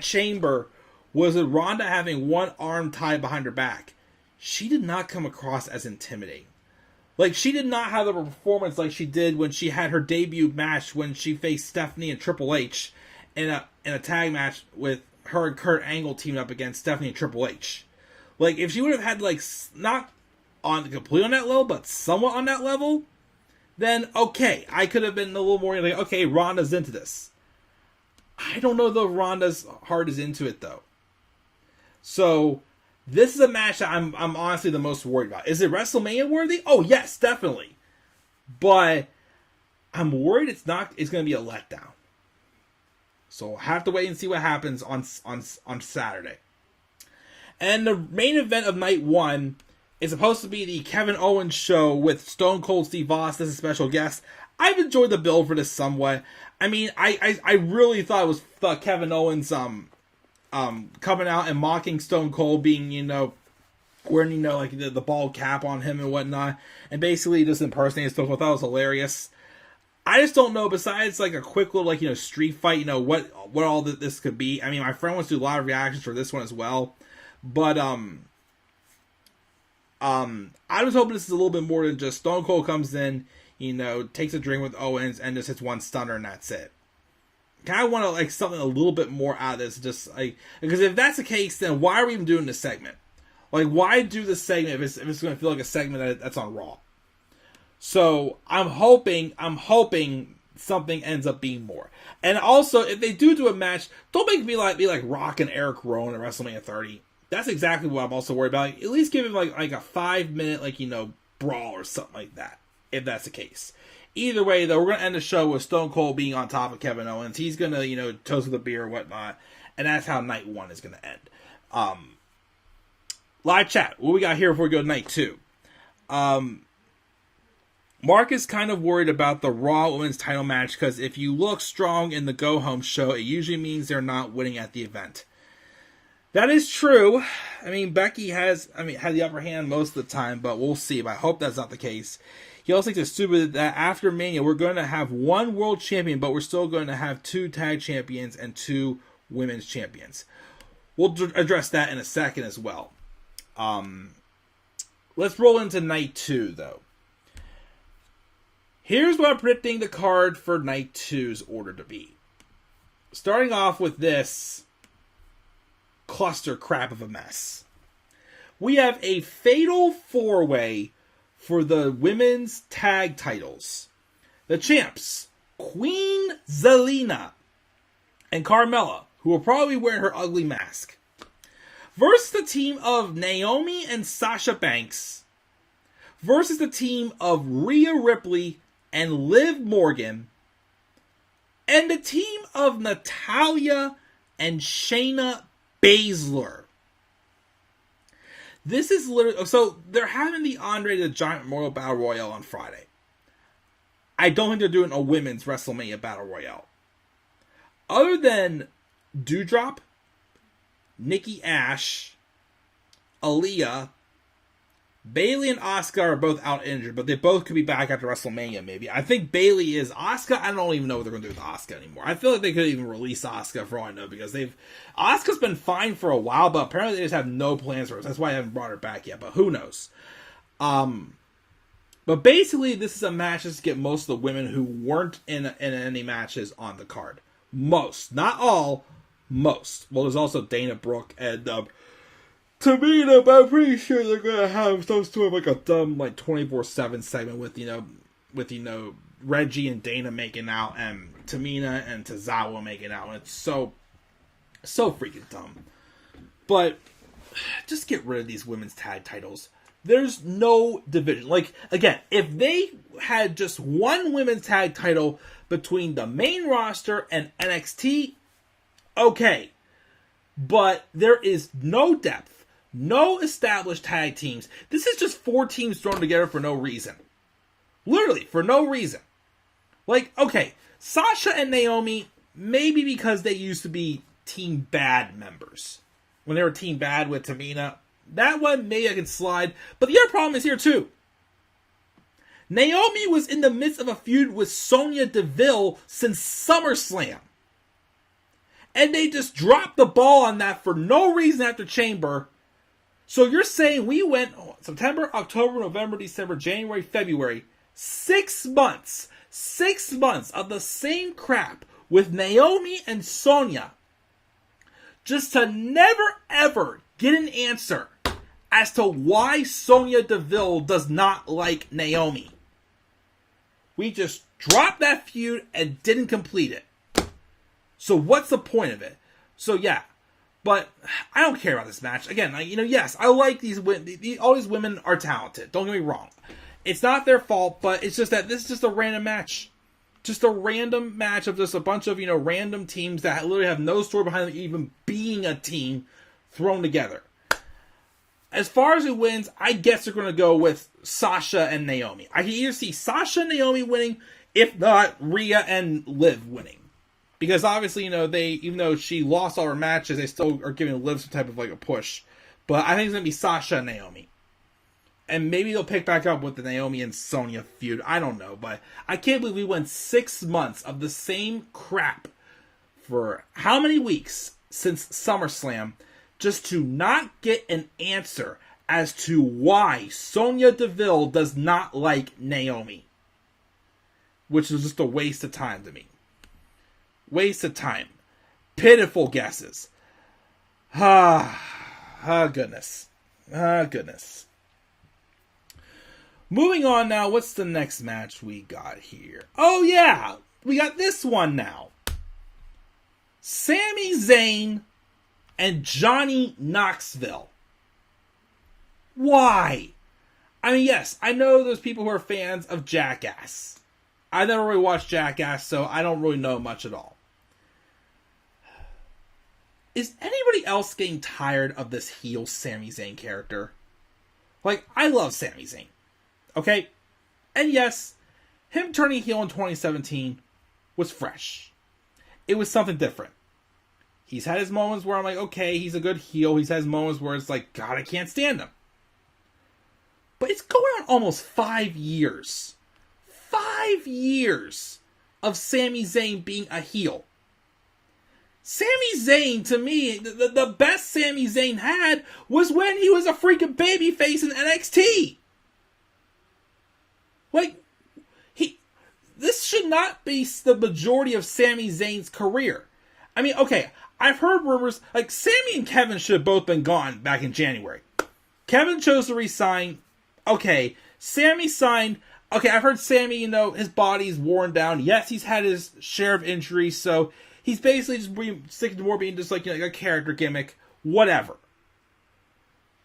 Chamber was with Ronda having one arm tied behind her back, she did not come across as intimidating. Like, she did not have a performance like she did when she had her debut match when she faced Stephanie and Triple H in a tag match with her and Kurt Angle teaming up against Stephanie and Triple H. Like, if she would have had, like, not on completely on that level, but somewhat on that level, then okay, I could have been a little more like, okay, Ronda's into this. I don't know though if Ronda's heart is into it though. So this is a match that I'm honestly the most worried about. Is it WrestleMania worthy? Oh yes, definitely. But I'm worried it's going to be a letdown. So we'll have to wait and see what happens on Saturday. And the main event of night 1 is supposed to be the Kevin Owens show with Stone Cold Steve Austin as a special guest. I've enjoyed the build for this somewhat. I mean, I really thought Kevin Owens coming out and mocking Stone Cold, being, you know, wearing, you know, like the bald cap on him and whatnot, and basically just impersonating Stone Cold. I thought it was hilarious. I just don't know, besides like a quick little, like, you know, street fight, you know, what all this could be. I mean, my friend wants to do a lot of reactions for this one as well. But I was hoping this is a little bit more than just Stone Cold comes in, you know, takes a drink with Owens and just hits one stunner and that's it. Kind of want to, like, something a little bit more out of this, just like, because if that's the case, then why are we even doing this segment? Like, why do this segment if it's going to feel like a segment that's on Raw? So I'm hoping something ends up being more. And also, if they do a match, don't make me be like Rock and Eric Rowan at WrestleMania 30. That's exactly what I'm also worried about. Like, at least give him like a 5-minute, like, you know, brawl or something like that, if that's the case. Either way, though, we're going to end the show with Stone Cold being on top of Kevin Owens. He's going to, you know, toast with a beer or whatnot. And that's how night 1 is going to end. Live chat. What we got here before we go to night 2? Mark is kind of worried about the Raw Women's title match because if you look strong in the go-home show, it usually means they're not winning at the event. That is true. I mean, Becky had the upper hand most of the time, but we'll see. But I hope that's not the case. He also thinks it's stupid that after Mania, we're going to have one world champion, but we're still going to have 2 tag champions and 2 women's champions. We'll address that in a second as well. Let's roll into night 2, though. Here's what I'm predicting the card for night 2's order to be. Starting off with this cluster crap of a mess. We have a fatal 4-way for the women's tag titles. The champs, Queen Zelina and Carmella, who will probably wear her ugly mask, versus the team of Naomi and Sasha Banks, versus the team of Rhea Ripley and Liv Morgan, and the team of Natalya and Shayna Baszler. This is literally... So, they're having the Andre the Giant Memorial Battle Royale on Friday. I don't think they're doing a women's WrestleMania Battle Royale. Other than Doudrop, Nikki Ash, Aaliyah, Bayley and Asuka are both out injured, but they both could be back after WrestleMania, maybe. I think Bayley is. Asuka, I don't even know what they're going to do with Asuka anymore. I feel like they could even release Asuka for all I know, because Asuka's been fine for a while, but apparently they just have no plans for her. That's why I haven't brought her back yet, but who knows? But basically, this is a match just to get most of the women who weren't in any matches on the card. Most. Not all. Most. Well, there's also Dana Brooke and Tamina, but I'm pretty sure they're gonna have some sort of like a dumb 24/7 segment with Reggie and Dana making out and Tamina and Tozawa making out, and it's so freaking dumb. But just get rid of these women's tag titles. There's no division. Like, again, if they had just one women's tag title between the main roster and NXT, okay. But there is no depth, no established tag teams. This is just 4 teams thrown together for no reason. Literally, for no reason. Like, okay, Sasha and Naomi, maybe because they used to be Team Bad members. When they were Team Bad with Tamina, that one, maybe I can slide. But the other problem is here, too. Naomi was in the midst of a feud with Sonya Deville since SummerSlam. And they just dropped the ball on that for no reason after Chamber. So you're saying we went September, October, November, December, January, February. 6 months. 6 months of the same crap with Naomi and Sonya. Just to never, ever get an answer as to why Sonya Deville does not like Naomi. We just dropped that feud and didn't complete it. So what's the point of it? So yeah, but I don't care about this match. Again, yes, I like these women. All these women are talented. Don't get me wrong. It's not their fault, but it's just that this is just a random match. Just a random match of just a bunch of, random teams that literally have no story behind them even being a team thrown together. As far as who wins, I guess they're going to go with Sasha and Naomi. I can either see Sasha and Naomi winning, if not Rhea and Liv winning. Because obviously, they, even though she lost all her matches, they still are giving Liv some type of a push. But I think it's going to be Sasha and Naomi. And maybe they'll pick back up with the Naomi and Sonya feud. I don't know. But I can't believe we went 6 months of the same crap for how many weeks since SummerSlam just to not get an answer as to why Sonya Deville does not like Naomi. Which is just a waste of time to me. Waste of time. Pitiful guesses. Goodness. Goodness. Moving on now, what's the next match we got here? Oh yeah, we got this one now. Sami Zayn and Johnny Knoxville. Why? I mean, yes, I know there's people who are fans of Jackass. I never really watched Jackass, so I don't really know much at all. Is anybody else getting tired of this heel Sami Zayn character? I love Sami Zayn. Okay? And yes, him turning heel in 2017 was fresh. It was something different. He's had his moments where I'm like, okay, he's a good heel. He's had his moments where it's like, God, I can't stand him. But it's going on almost 5 years. 5 years of Sami Zayn being a heel. Sami Zayn, to me, the best Sami Zayn had was when he was a freaking babyface in NXT. This should not be the majority of Sami Zayn's career. I mean, okay, I've heard rumors, Sami and Kevin should have both been gone back in January. Kevin chose to resign. Okay, Sami signed. Okay, I've heard Sami, his body's worn down. Yes, he's had his share of injuries, so he's basically just sticking to more being just a character gimmick. Whatever.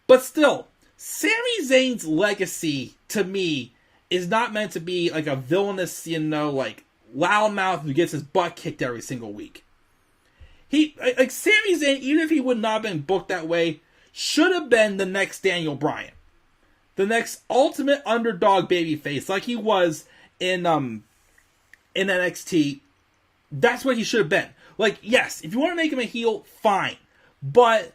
But still, Sami Zayn's legacy, to me, is not meant to be a villainous, loudmouth who gets his butt kicked every single week. Sami Zayn, even if he would not have been booked that way, should have been the next Daniel Bryan. The next ultimate underdog babyface, like he was in in NXT, that's what he should have been. Like, yes, if you want to make him a heel, fine. But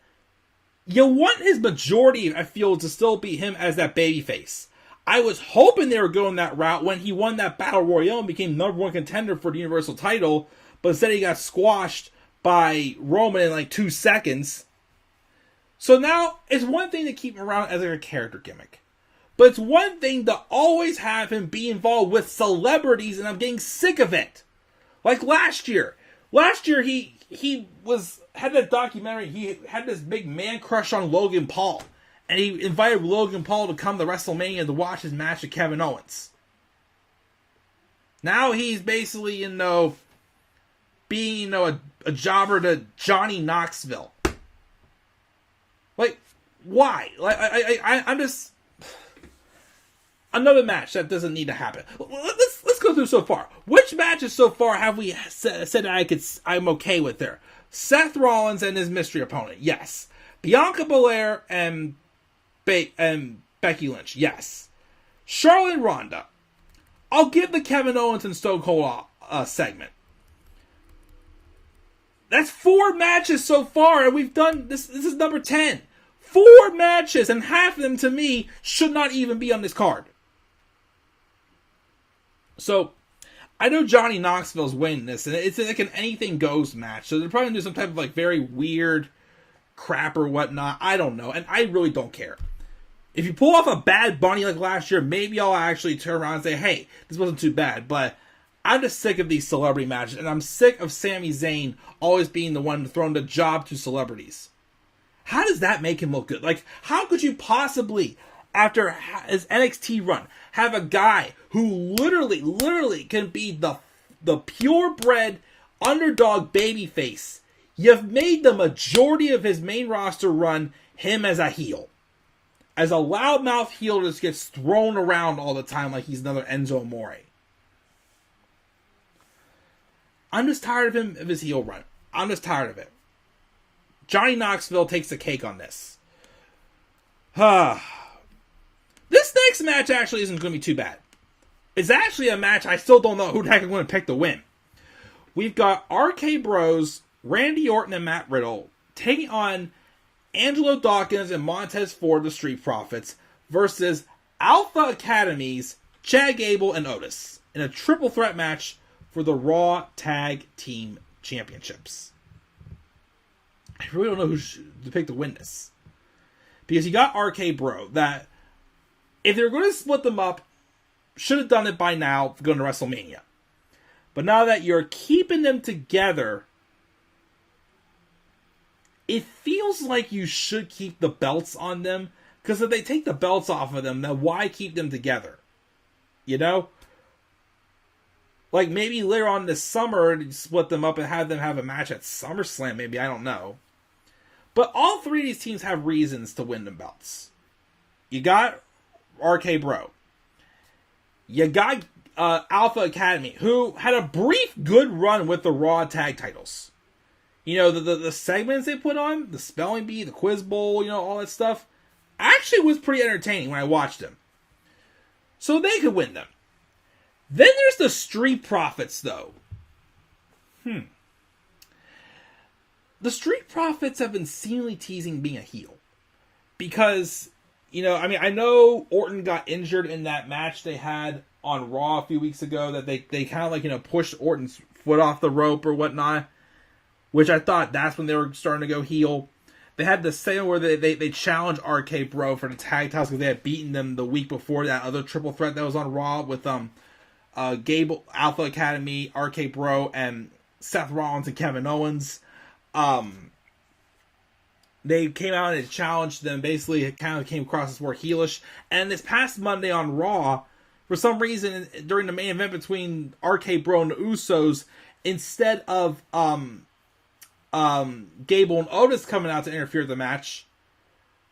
you want his majority, I feel, to still be him as that babyface. I was hoping they were going that route when he won that Battle Royale and became #1 contender for the Universal title, but instead he got squashed by Roman in like 2 seconds. So now, it's one thing to keep him around as like a character gimmick. But it's one thing to always have him be involved with celebrities, and I'm getting sick of it. Like last year. Last year, he had that documentary. He had this big man crush on Logan Paul. And he invited Logan Paul to come to WrestleMania to watch his match with Kevin Owens. Now he's basically, being, a jobber to Johnny Knoxville. Like, why? Like, I'm just... Another match that doesn't need to happen. Let's go through so far. Which matches so far have we said I'm okay with there? Seth Rollins and his mystery opponent, yes. Bianca Belair and Becky Lynch, yes. Charlotte and Ronda. I'll give the Kevin Owens and Stone Cold segment. That's 4 matches so far, and we've done this. This is number 10. 4 matches, and half of them, to me, should not even be on this card. So, I know Johnny Knoxville's winning this, and it's like an anything goes match. So they're probably going to do some type of like very weird crap or whatnot. I don't know, and I really don't care. If you pull off a Bad Bunny like last year, maybe I'll actually turn around and say, hey, this wasn't too bad. But I'm just sick of these celebrity matches, and I'm sick of Sami Zayn always being the one throwing the job to celebrities. How does that make him look good? Like, how could you possibly, after his NXT run, have a guy who literally can be the purebred underdog babyface? You've made the majority of his main roster run him as a heel. As a loudmouth heel that just gets thrown around all the time like he's another Enzo Amore. I'm just tired of him, of his heel run. I'm just tired of it. Johnny Knoxville takes the cake on this. This next match actually isn't going to be too bad. It's actually a match I still don't know who the heck is going to pick to win. We've got RK Bros, Randy Orton, and Matt Riddle taking on Angelo Dawkins and Montez Ford, the Street Profits, versus Alpha Academy's Chad Gable and Otis in a triple threat match for the Raw Tag Team Championships. I really don't know who to pick to win this. Because you got RK Bro, that if they were going to split them up, should have done it by now going to WrestleMania. But now that you're keeping them together, it feels like you should keep the belts on them. Because if they take the belts off of them, then why keep them together? You know? Like maybe later on this summer, split them up and have them have a match at SummerSlam, maybe, I don't know. But all 3 of these teams have reasons to win the belts. You got RK Bro. You got Alpha Academy, who had a brief good run with the Raw Tag titles. You know, the segments they put on, the Spelling Bee, the Quiz Bowl, all that stuff, actually was pretty entertaining when I watched them. So they could win them. Then there's the Street Profits, though. The Street Profits have been seemingly teasing being a heel. Because, I know Orton got injured in that match they had on Raw a few weeks ago, that they kind of pushed Orton's foot off the rope or whatnot. Which I thought that's when they were starting to go heel. They had the segment where they challenged RK Bro for the tag titles because they had beaten them the week before that other triple threat that was on Raw with Gable, Alpha Academy, RK Bro, and Seth Rollins and Kevin Owens. They came out and challenged them. Basically, it kind of came across as more heelish. And this past Monday on Raw, for some reason, during the main event between RK Bro and the Usos, instead of Gable and Otis coming out to interfere with the match,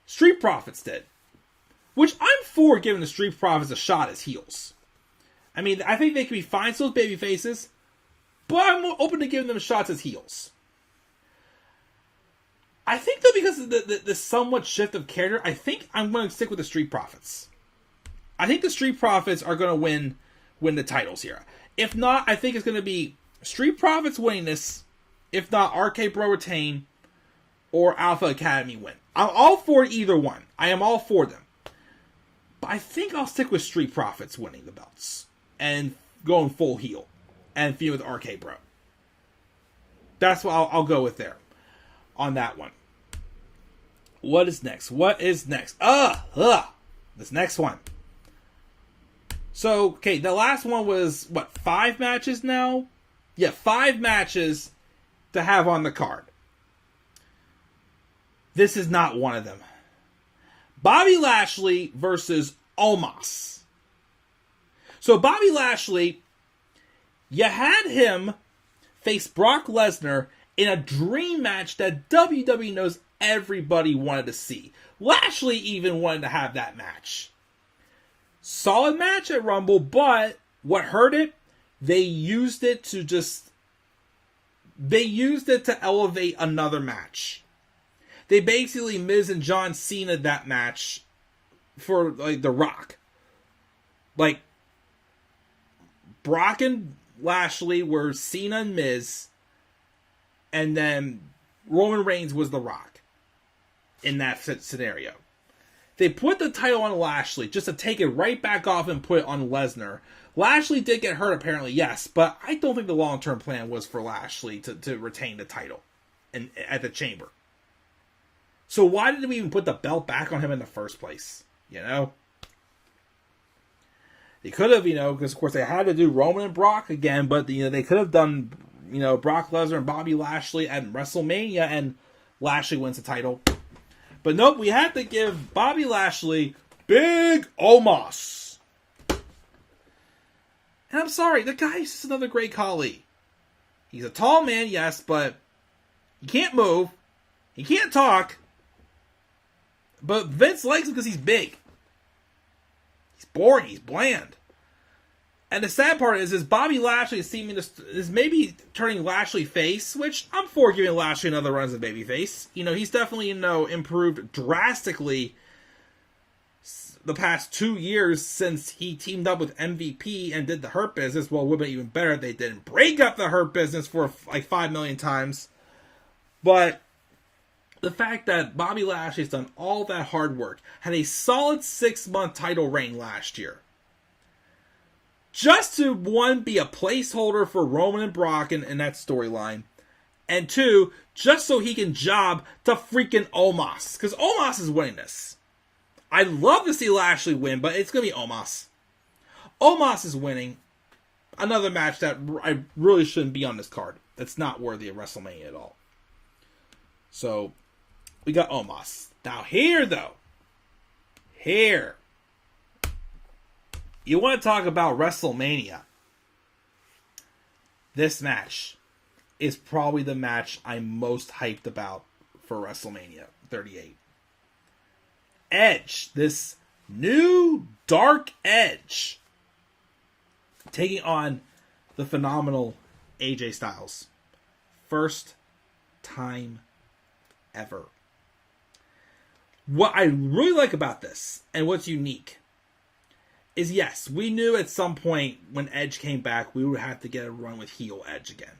Street Profits did. Which I'm for giving the Street Profits a shot as heels. I mean, I think they can be fine still as baby faces, but I'm open to giving them shots as heels. I think, though, because of the somewhat shift of character, I think I'm going to stick with the Street Profits. I think the Street Profits are going to win win the titles here. If not, I think it's going to be Street Profits winning this. If not, RK Bro retain or Alpha Academy win. I'm all for either one. I am all for them. But I think I'll stick with Street Profits winning the belts and going full heel and feud with RK Bro. That's what I'll go with there on that one. What is next? This next one. So, okay, the last one was, 5 matches now? Yeah, 5 matches to have on the card. This is not one of them. Bobby Lashley versus Omos. So, Bobby Lashley, you had him face Brock Lesnar in a dream match that WWE knows everybody wanted to see. Lashley even wanted to have that match. Solid match at Rumble, but what hurt it? They used it to elevate another match. They basically Miz and John Cena that match for like The Rock. Like Brock and Lashley were Cena and Miz, and then Roman Reigns was The Rock in that scenario. They put the title on Lashley just to take it right back off and put it on Lesnar. Lashley did get hurt apparently, yes, but I don't think the long-term plan was for Lashley to retain the title at the Chamber. So why did we even put the belt back on him in the first place? You know? They could have, because of course they had to do Roman and Brock again, but they could have done, Brock Lesnar and Bobby Lashley at WrestleMania and Lashley wins the title. But nope, we had to give Bobby Lashley Big Omos. And I'm sorry, the guy's just another great Khali. He's a tall man, yes, but he can't move. He can't talk. But Vince likes him because he's big. He's boring. He's bland. And the sad part is Bobby Lashley is maybe turning Lashley face, which I'm for giving Lashley another run as a babyface. He's definitely, improved drastically the past 2 years since he teamed up with MVP and did the Hurt Business. Well, it would have been even better if they didn't break up the Hurt Business for like 5 million times. But the fact that Bobby Lashley's done all that hard work, had a solid 6-month title reign last year, just to, 1, be a placeholder for Roman and Brock in that storyline, and 2, just so he can job to freaking Omos, because Omos is winning this. I'd love to see Lashley win, but it's going to be Omos. Omos is winning another match that I really shouldn't be on this card. That's not worthy of WrestleMania at all. So, we got Omos. Now here, though. Here. You want to talk about WrestleMania. This match is probably the match I'm most hyped about for WrestleMania 38. Edge, this new Dark Edge, taking on the phenomenal AJ Styles. First time ever. What I really like about this, and what's unique, is yes, we knew at some point when Edge came back, we would have to get a run with heel Edge again.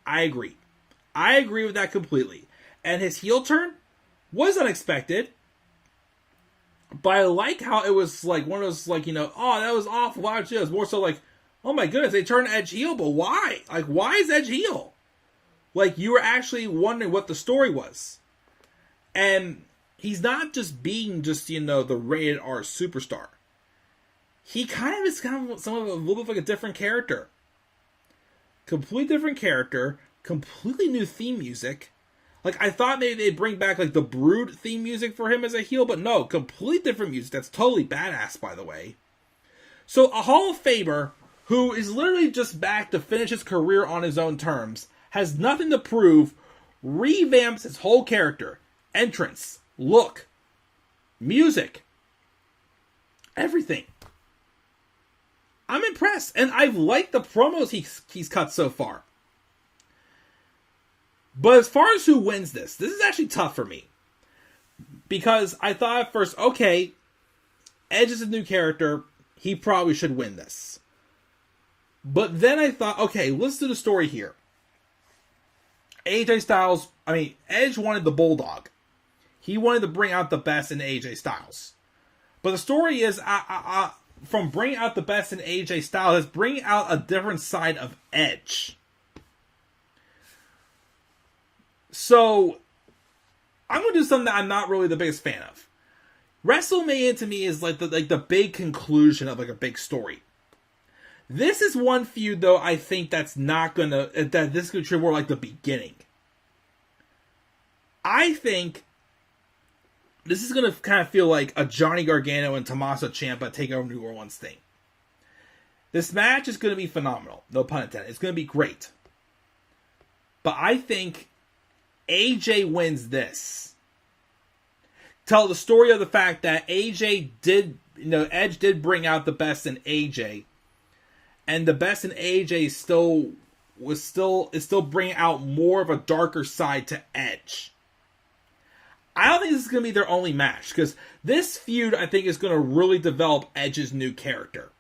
I agree. I agree with that completely. And his heel turn was unexpected. But I like how it was like one of those, like, oh, that was awful. Why would you? It was more so like, oh my goodness, they turned Edge heel, but why? Like, why is Edge heel? Like, you were actually wondering what the story was. And he's not just being the rated R superstar. He kind of is a little bit like a different character. Completely different character. Completely new theme music. Like, I thought maybe they'd bring back, like, the Brood theme music for him as a heel, but no, completely different music. That's totally badass, by the way. So, a Hall of Famer who is literally just back to finish his career on his own terms, has nothing to prove, revamps his whole character, entrance, look, music, everything. I'm impressed, and I've liked the promos he's cut so far. But as far as who wins this is actually tough for me. Because I thought at first, okay, Edge is a new character, he probably should win this. But then I thought, okay, let's do the story here. Edge wanted the Bulldog. He wanted to bring out the best in AJ Styles. But the story is, from bringing out the best in AJ Styles, is bringing out a different side of Edge. So, I'm going to do something that I'm not really the biggest fan of. WrestleMania to me is like the big conclusion of like a big story. This is one feud, though, I think that this is going to be more like the beginning. I think this is going to kind of feel like a Johnny Gargano and Tommaso Ciampa take over New Orleans thing. This match is going to be phenomenal. No pun intended. It's going to be great. But I think AJ wins this. Tell the story of the fact that Edge did bring out the best in AJ. And the best in AJ is still bringing out more of a darker side to Edge. I don't think this is going to be their only match, because this feud, I think, is going to really develop Edge's new character.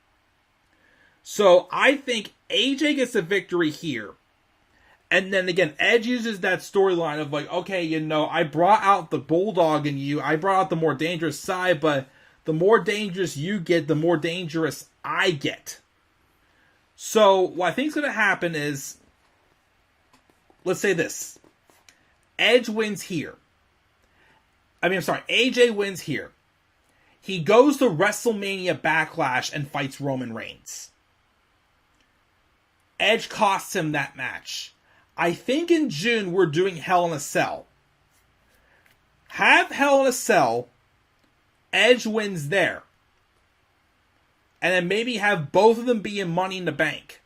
So I think AJ gets a victory here. And then again, Edge uses that storyline of like, okay, I brought out the Bulldog in you. I brought out the more dangerous side, but the more dangerous you get, the more dangerous I get. So what I think is going to happen is, let's say this. AJ wins here. He goes to WrestleMania Backlash and fights Roman Reigns. Edge costs him that match. I think in June we're doing Hell in a Cell. Have Hell in a Cell. Edge wins there. And then maybe have both of them be in Money in the Bank.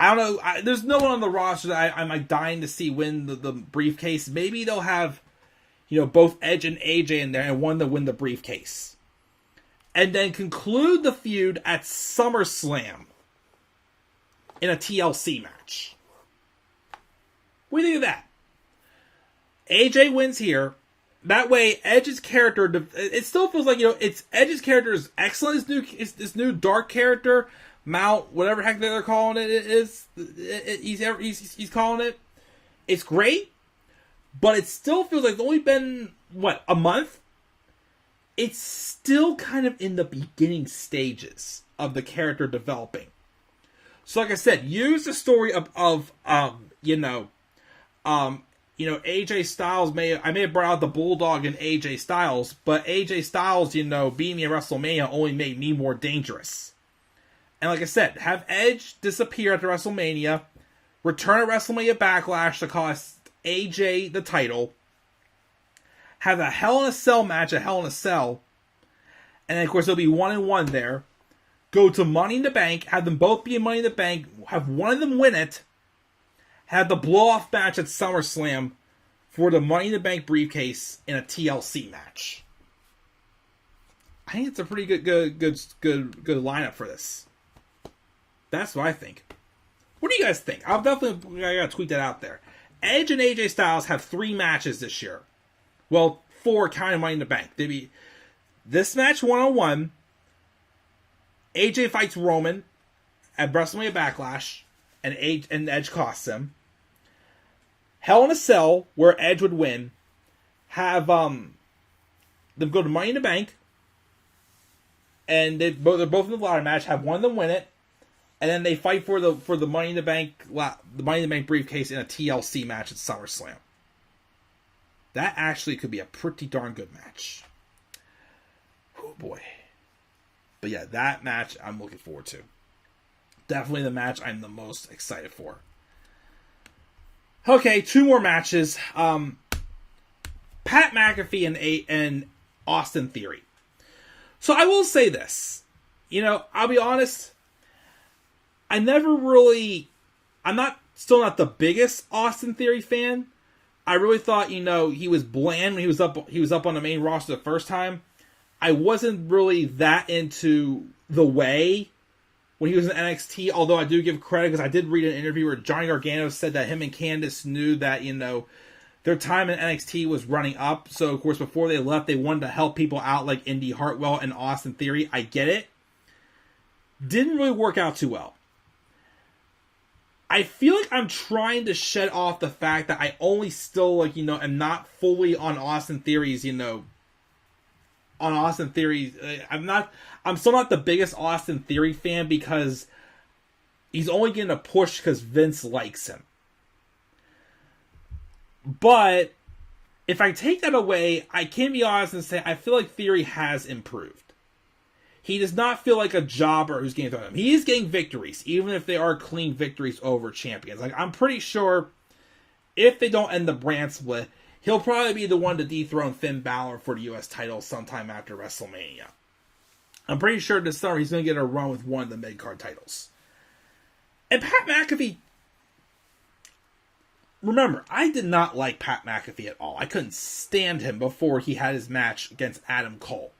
I don't know. There's no one on the roster that I'm like dying to see win the briefcase. Maybe they'll have, both Edge and AJ in there and one to win the briefcase. And then conclude the feud at SummerSlam in a TLC match. What do you think of that? AJ wins here. That way, Edge's character, it still feels like, it's Edge's character is excellent. This new dark character, Mount, whatever heck they're calling it is, he's calling it. It's great, but it still feels like it's only been, a month? It's still kind of in the beginning stages of the character developing. So like I said, use the story of AJ Styles I may have brought out the Bulldog in AJ Styles, but AJ Styles, beating me at WrestleMania only made me more dangerous. And like I said, have Edge disappear after WrestleMania, return at WrestleMania Backlash to cost AJ the title, have a Hell in a Cell match at Hell in a Cell, and then of course there'll be 1-1 there. Go to Money in the Bank, have them both be in Money in the Bank, have one of them win it, have the blow-off match at SummerSlam for the Money in the Bank briefcase in a TLC match. I think it's a pretty good lineup for this. That's what I think. What do you guys think? I gotta tweet that out there. Edge and AJ Styles have 3 matches this year. Well, 4 counting Money in the Bank. They'd be this match 1-on-1. AJ fights Roman at WrestleMania Backlash, and Edge costs him. Hell in a Cell, where Edge would win. Have them go to Money in the Bank, and they're both in the ladder match. Have one of them win it, and then they fight for the Money in the Bank briefcase in a TLC match at SummerSlam. That actually could be a pretty darn good match. Oh boy. But yeah, that match I'm looking forward to. Definitely the match I'm the most excited for. Okay, 2 more matches. Pat McAfee and Austin Theory. So I will say this. I'll be honest. I'm still not the biggest Austin Theory fan. I really thought, he was bland when he was up on the main roster the first time. I wasn't really that into The Way when he was in NXT, although I do give credit because I did read an interview where Johnny Gargano said that him and Candice knew that, their time in NXT was running up. So, of course, before they left, they wanted to help people out like Indy Hartwell and Austin Theory. I get it. didn't really work out too well. I feel like I'm trying to shed off the fact that I only still, am not fully on Austin Theory's, on Austin Theory. I'm still not the biggest Austin Theory fan because he's only getting a push because Vince likes him. But if I take that away, I can be honest and say I feel like Theory has improved. He does not feel like a jobber who's getting thrown at him. He is getting victories, even if they are clean victories over champions. I'm pretty sure if they don't end the brand split, he'll probably be the one to dethrone Finn Balor for the U.S. title sometime after WrestleMania. I'm pretty sure this summer he's going to get a run with one of the mid-card titles. And Pat McAfee, remember, I did not like Pat McAfee at all. I couldn't stand him before he had his match against Adam Cole.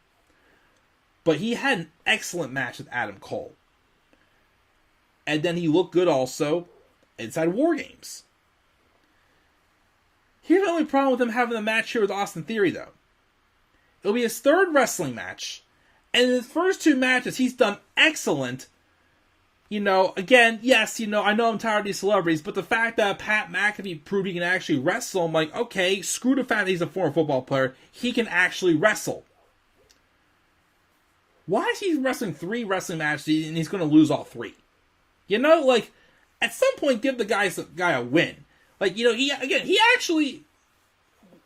But he had an excellent match with Adam Cole. And then he looked good also inside War Games. Here's the only problem with him having a match here with Austin Theory, though. It'll be his third wrestling match. And in his first two matches, he's done excellent. Again, yes, I know I'm tired of these celebrities, but the fact that Pat McAfee proved he can actually wrestle, I'm like, okay, screw the fact that he's a former football player. He can actually wrestle. Why is he wrestling 3 wrestling matches and he's going to lose all 3? At some point, give the guy a win. He actually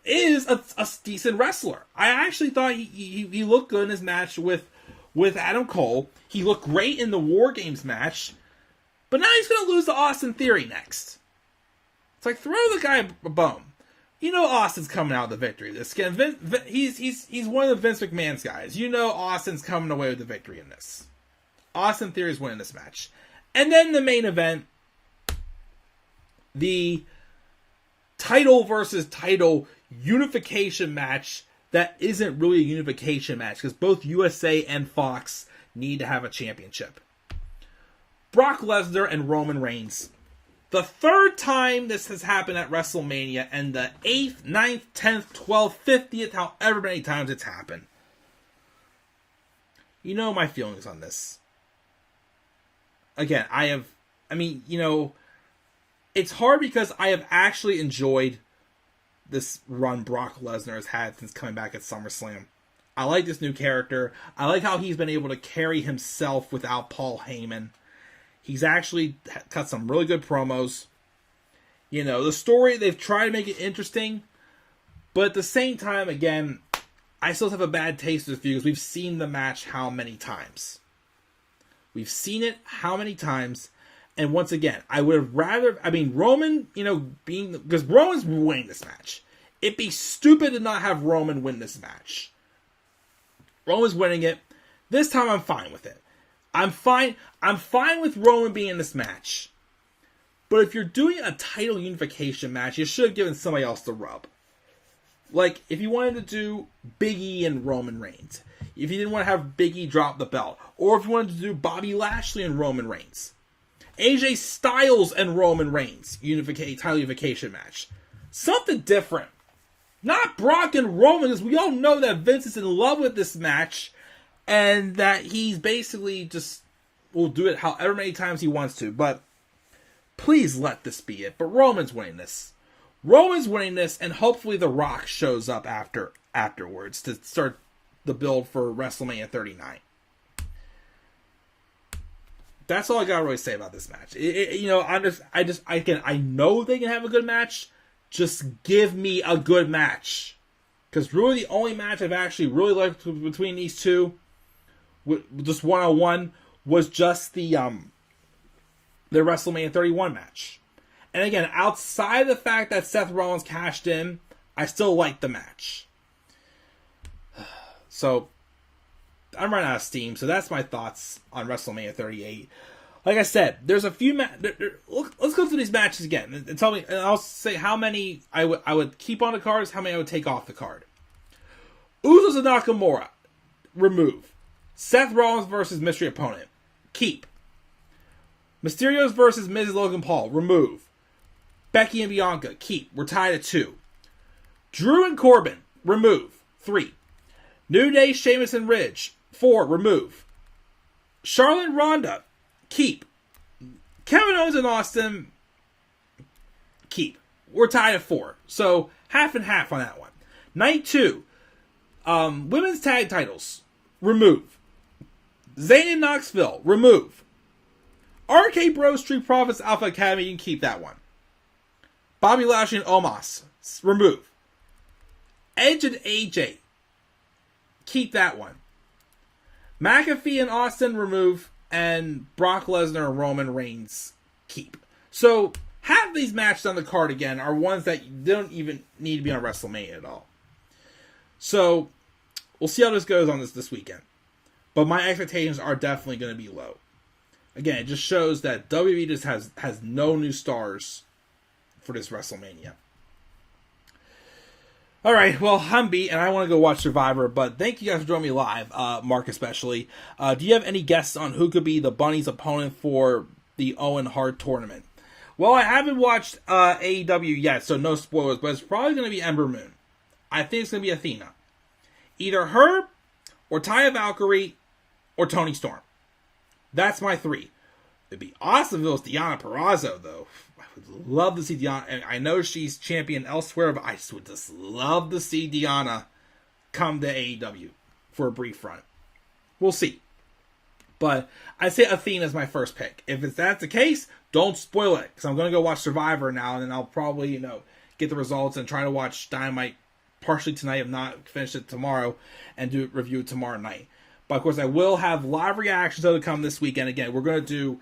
is a decent wrestler. I actually thought he looked good in his match with Adam Cole. He looked great in the War Games match. But now he's going to lose to Austin Theory next. It's like, throw the guy a bone. Austin's coming out with the victory. This again, he's one of the Vince McMahon's guys. Austin's coming away with the victory in this. Austin Theory's winning this match. And then the main event, the title versus title unification match that isn't really a unification match because both USA and Fox need to have a championship. Brock Lesnar and Roman Reigns. The third time this has happened at WrestleMania, and the 8th, 9th, 10th, 12th, 50th, however many times it's happened. My feelings on this. Again, it's hard because I have actually enjoyed this run Brock Lesnar has had since coming back at SummerSlam. I like this new character. I like how he's been able to carry himself without Paul Heyman. He's actually cut some really good promos. The story, they've tried to make it interesting. But at the same time, again, I still have a bad taste of this because we've seen the match how many times. We've seen it how many times. And once again, I would have rather... Roman, because Roman's winning this match. It'd be stupid to not have Roman win this match. Roman's winning it. This time I'm fine with it. I'm fine with Roman being in this match. But if you're doing a title unification match, you should have given somebody else the rub. If you wanted to do Big E and Roman Reigns. If you didn't want to have Big E drop the belt. Or if you wanted to do Bobby Lashley and Roman Reigns. AJ Styles and Roman Reigns. Title unification match. Something different. Not Brock and Roman, because we all know that Vince is in love with this match. And that he's basically just will do it however many times he wants to. But please let this be it. But Roman's winning this. And hopefully The Rock shows up afterwards to start the build for WrestleMania 39. That's all I gotta really say about this match. I know they can have a good match. Just give me a good match. Because really the only match I've actually really liked between these two, just one-on-one, was just the WrestleMania 31 match. And again, outside of the fact that Seth Rollins cashed in, I still like the match. So, I'm running out of steam, so that's my thoughts on WrestleMania 38. Like I said, there's a few let's go through these matches again and tell me, and I'll say how many I would keep on the cards, how many I would take off the card. Usos and Nakamura, remove. Seth Rollins versus mystery opponent, keep. Mysterios versus Miz and Logan Paul, remove. Becky and Bianca, keep. We're tied at 2. Drew and Corbin, remove. 3. New Day, Sheamus and Ridge, 4, remove. Charlotte and Ronda, keep. Kevin Owens and Austin, keep. We're tied at 4. So, half and half on that one. Night 2, women's tag titles, remove. Zayn and Knoxville, remove. RK Bro, Street Profits, Alpha Academy, you can keep that one. Bobby Lashley and Omos, remove. Edge and AJ, keep that one. McAfee and Austin, remove. And Brock Lesnar and Roman Reigns, keep. So, half these matches on the card again are ones that don't even need to be on WrestleMania at all. So, we'll see how this goes on this weekend. But my expectations are definitely going to be low. Again, it just shows that WWE just has no new stars for this WrestleMania. Alright, well, I'm beat, and I want to go watch Survivor, but thank you guys for joining me live, Mark especially. Do you have any guesses on who could be the Bunny's opponent for the Owen Hart tournament? Well, I haven't watched AEW yet, so no spoilers, but it's probably going to be Ember Moon. I think it's going to be Athena. Either her, or Taya Valkyrie, or Toni Storm. That's my 3. It'd be awesome if it was Deonna Purrazzo, though. I would love to see Deonna. And I know she's champion elsewhere, but I would just love to see Deonna come to AEW for a brief run. We'll see. But I'd say Athena is my first pick. If that's the case, don't spoil it, because I'm going to go watch Survivor now, and then I'll probably, get the results and try to watch Dynamite partially tonight, if not finish it tomorrow, and review it tomorrow night. But of course, I will have live reactions that will come this weekend. Again, we're going to do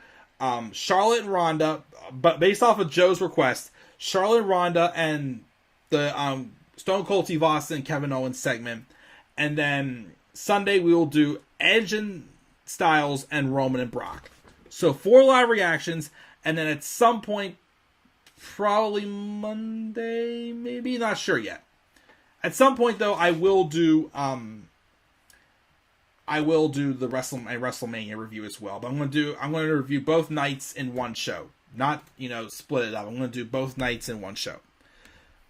Charlotte and Ronda, but based off of Joe's request, Charlotte and Ronda and the Stone Cold Steve Austin and Kevin Owens segment. And then Sunday we will do Edge and Styles and Roman and Brock. So 4 live reactions, and then at some point, probably Monday, maybe, not sure yet. At some point though, I will do the WrestleMania review as well. But I'm going to review both nights in one show. Not, split it up. I'm going to do both nights in one show.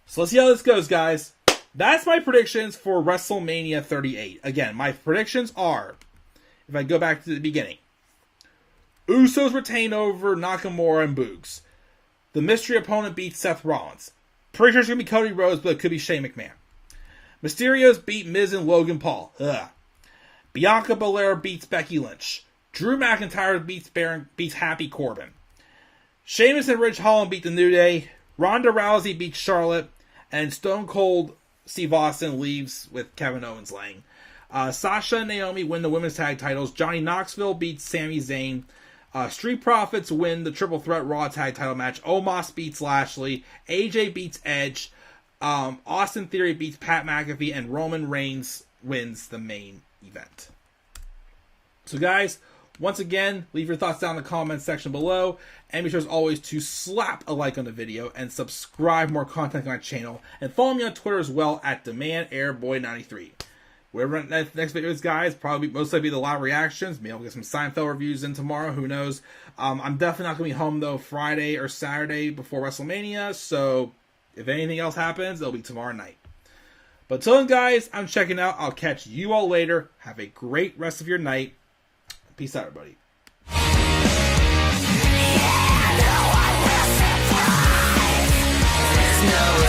So let's see how this goes, guys. That's my predictions for WrestleMania 38. Again, my predictions are, if I go back to the beginning, Usos retain over Nakamura and Boogs. The mystery opponent beats Seth Rollins. Pretty sure it's going to be Cody Rhodes, but it could be Shane McMahon. Mysterios beat Miz and Logan Paul. Bianca Belair beats Becky Lynch. Drew McIntyre beats Happy Corbin. Sheamus and Ridge Holland beat The New Day. Ronda Rousey beats Charlotte. And Stone Cold Steve Austin leaves with Kevin Owens laying. Sasha and Naomi win the women's tag titles. Johnny Knoxville beats Sami Zayn. Street Profits win the Triple Threat Raw tag title match. Omos beats Lashley. AJ beats Edge. Austin Theory beats Pat McAfee. And Roman Reigns wins the main event. So guys, once again, leave your thoughts down in the comments section below, and be sure as always to slap a like on the video and subscribe for more content on my channel, and follow me on Twitter as well at DemandAirBoy93. Whatever the next video is, guys, probably most likely be the live reactions. Maybe I'll get some Seinfeld reviews in tomorrow, who knows. I'm definitely not going to be home though Friday or Saturday before WrestleMania, so if anything else happens, it'll be tomorrow night. But until then, guys, I'm checking out. I'll catch you all later. Have a great rest of your night. Peace out, everybody. Yeah, no, I will surprise. There's no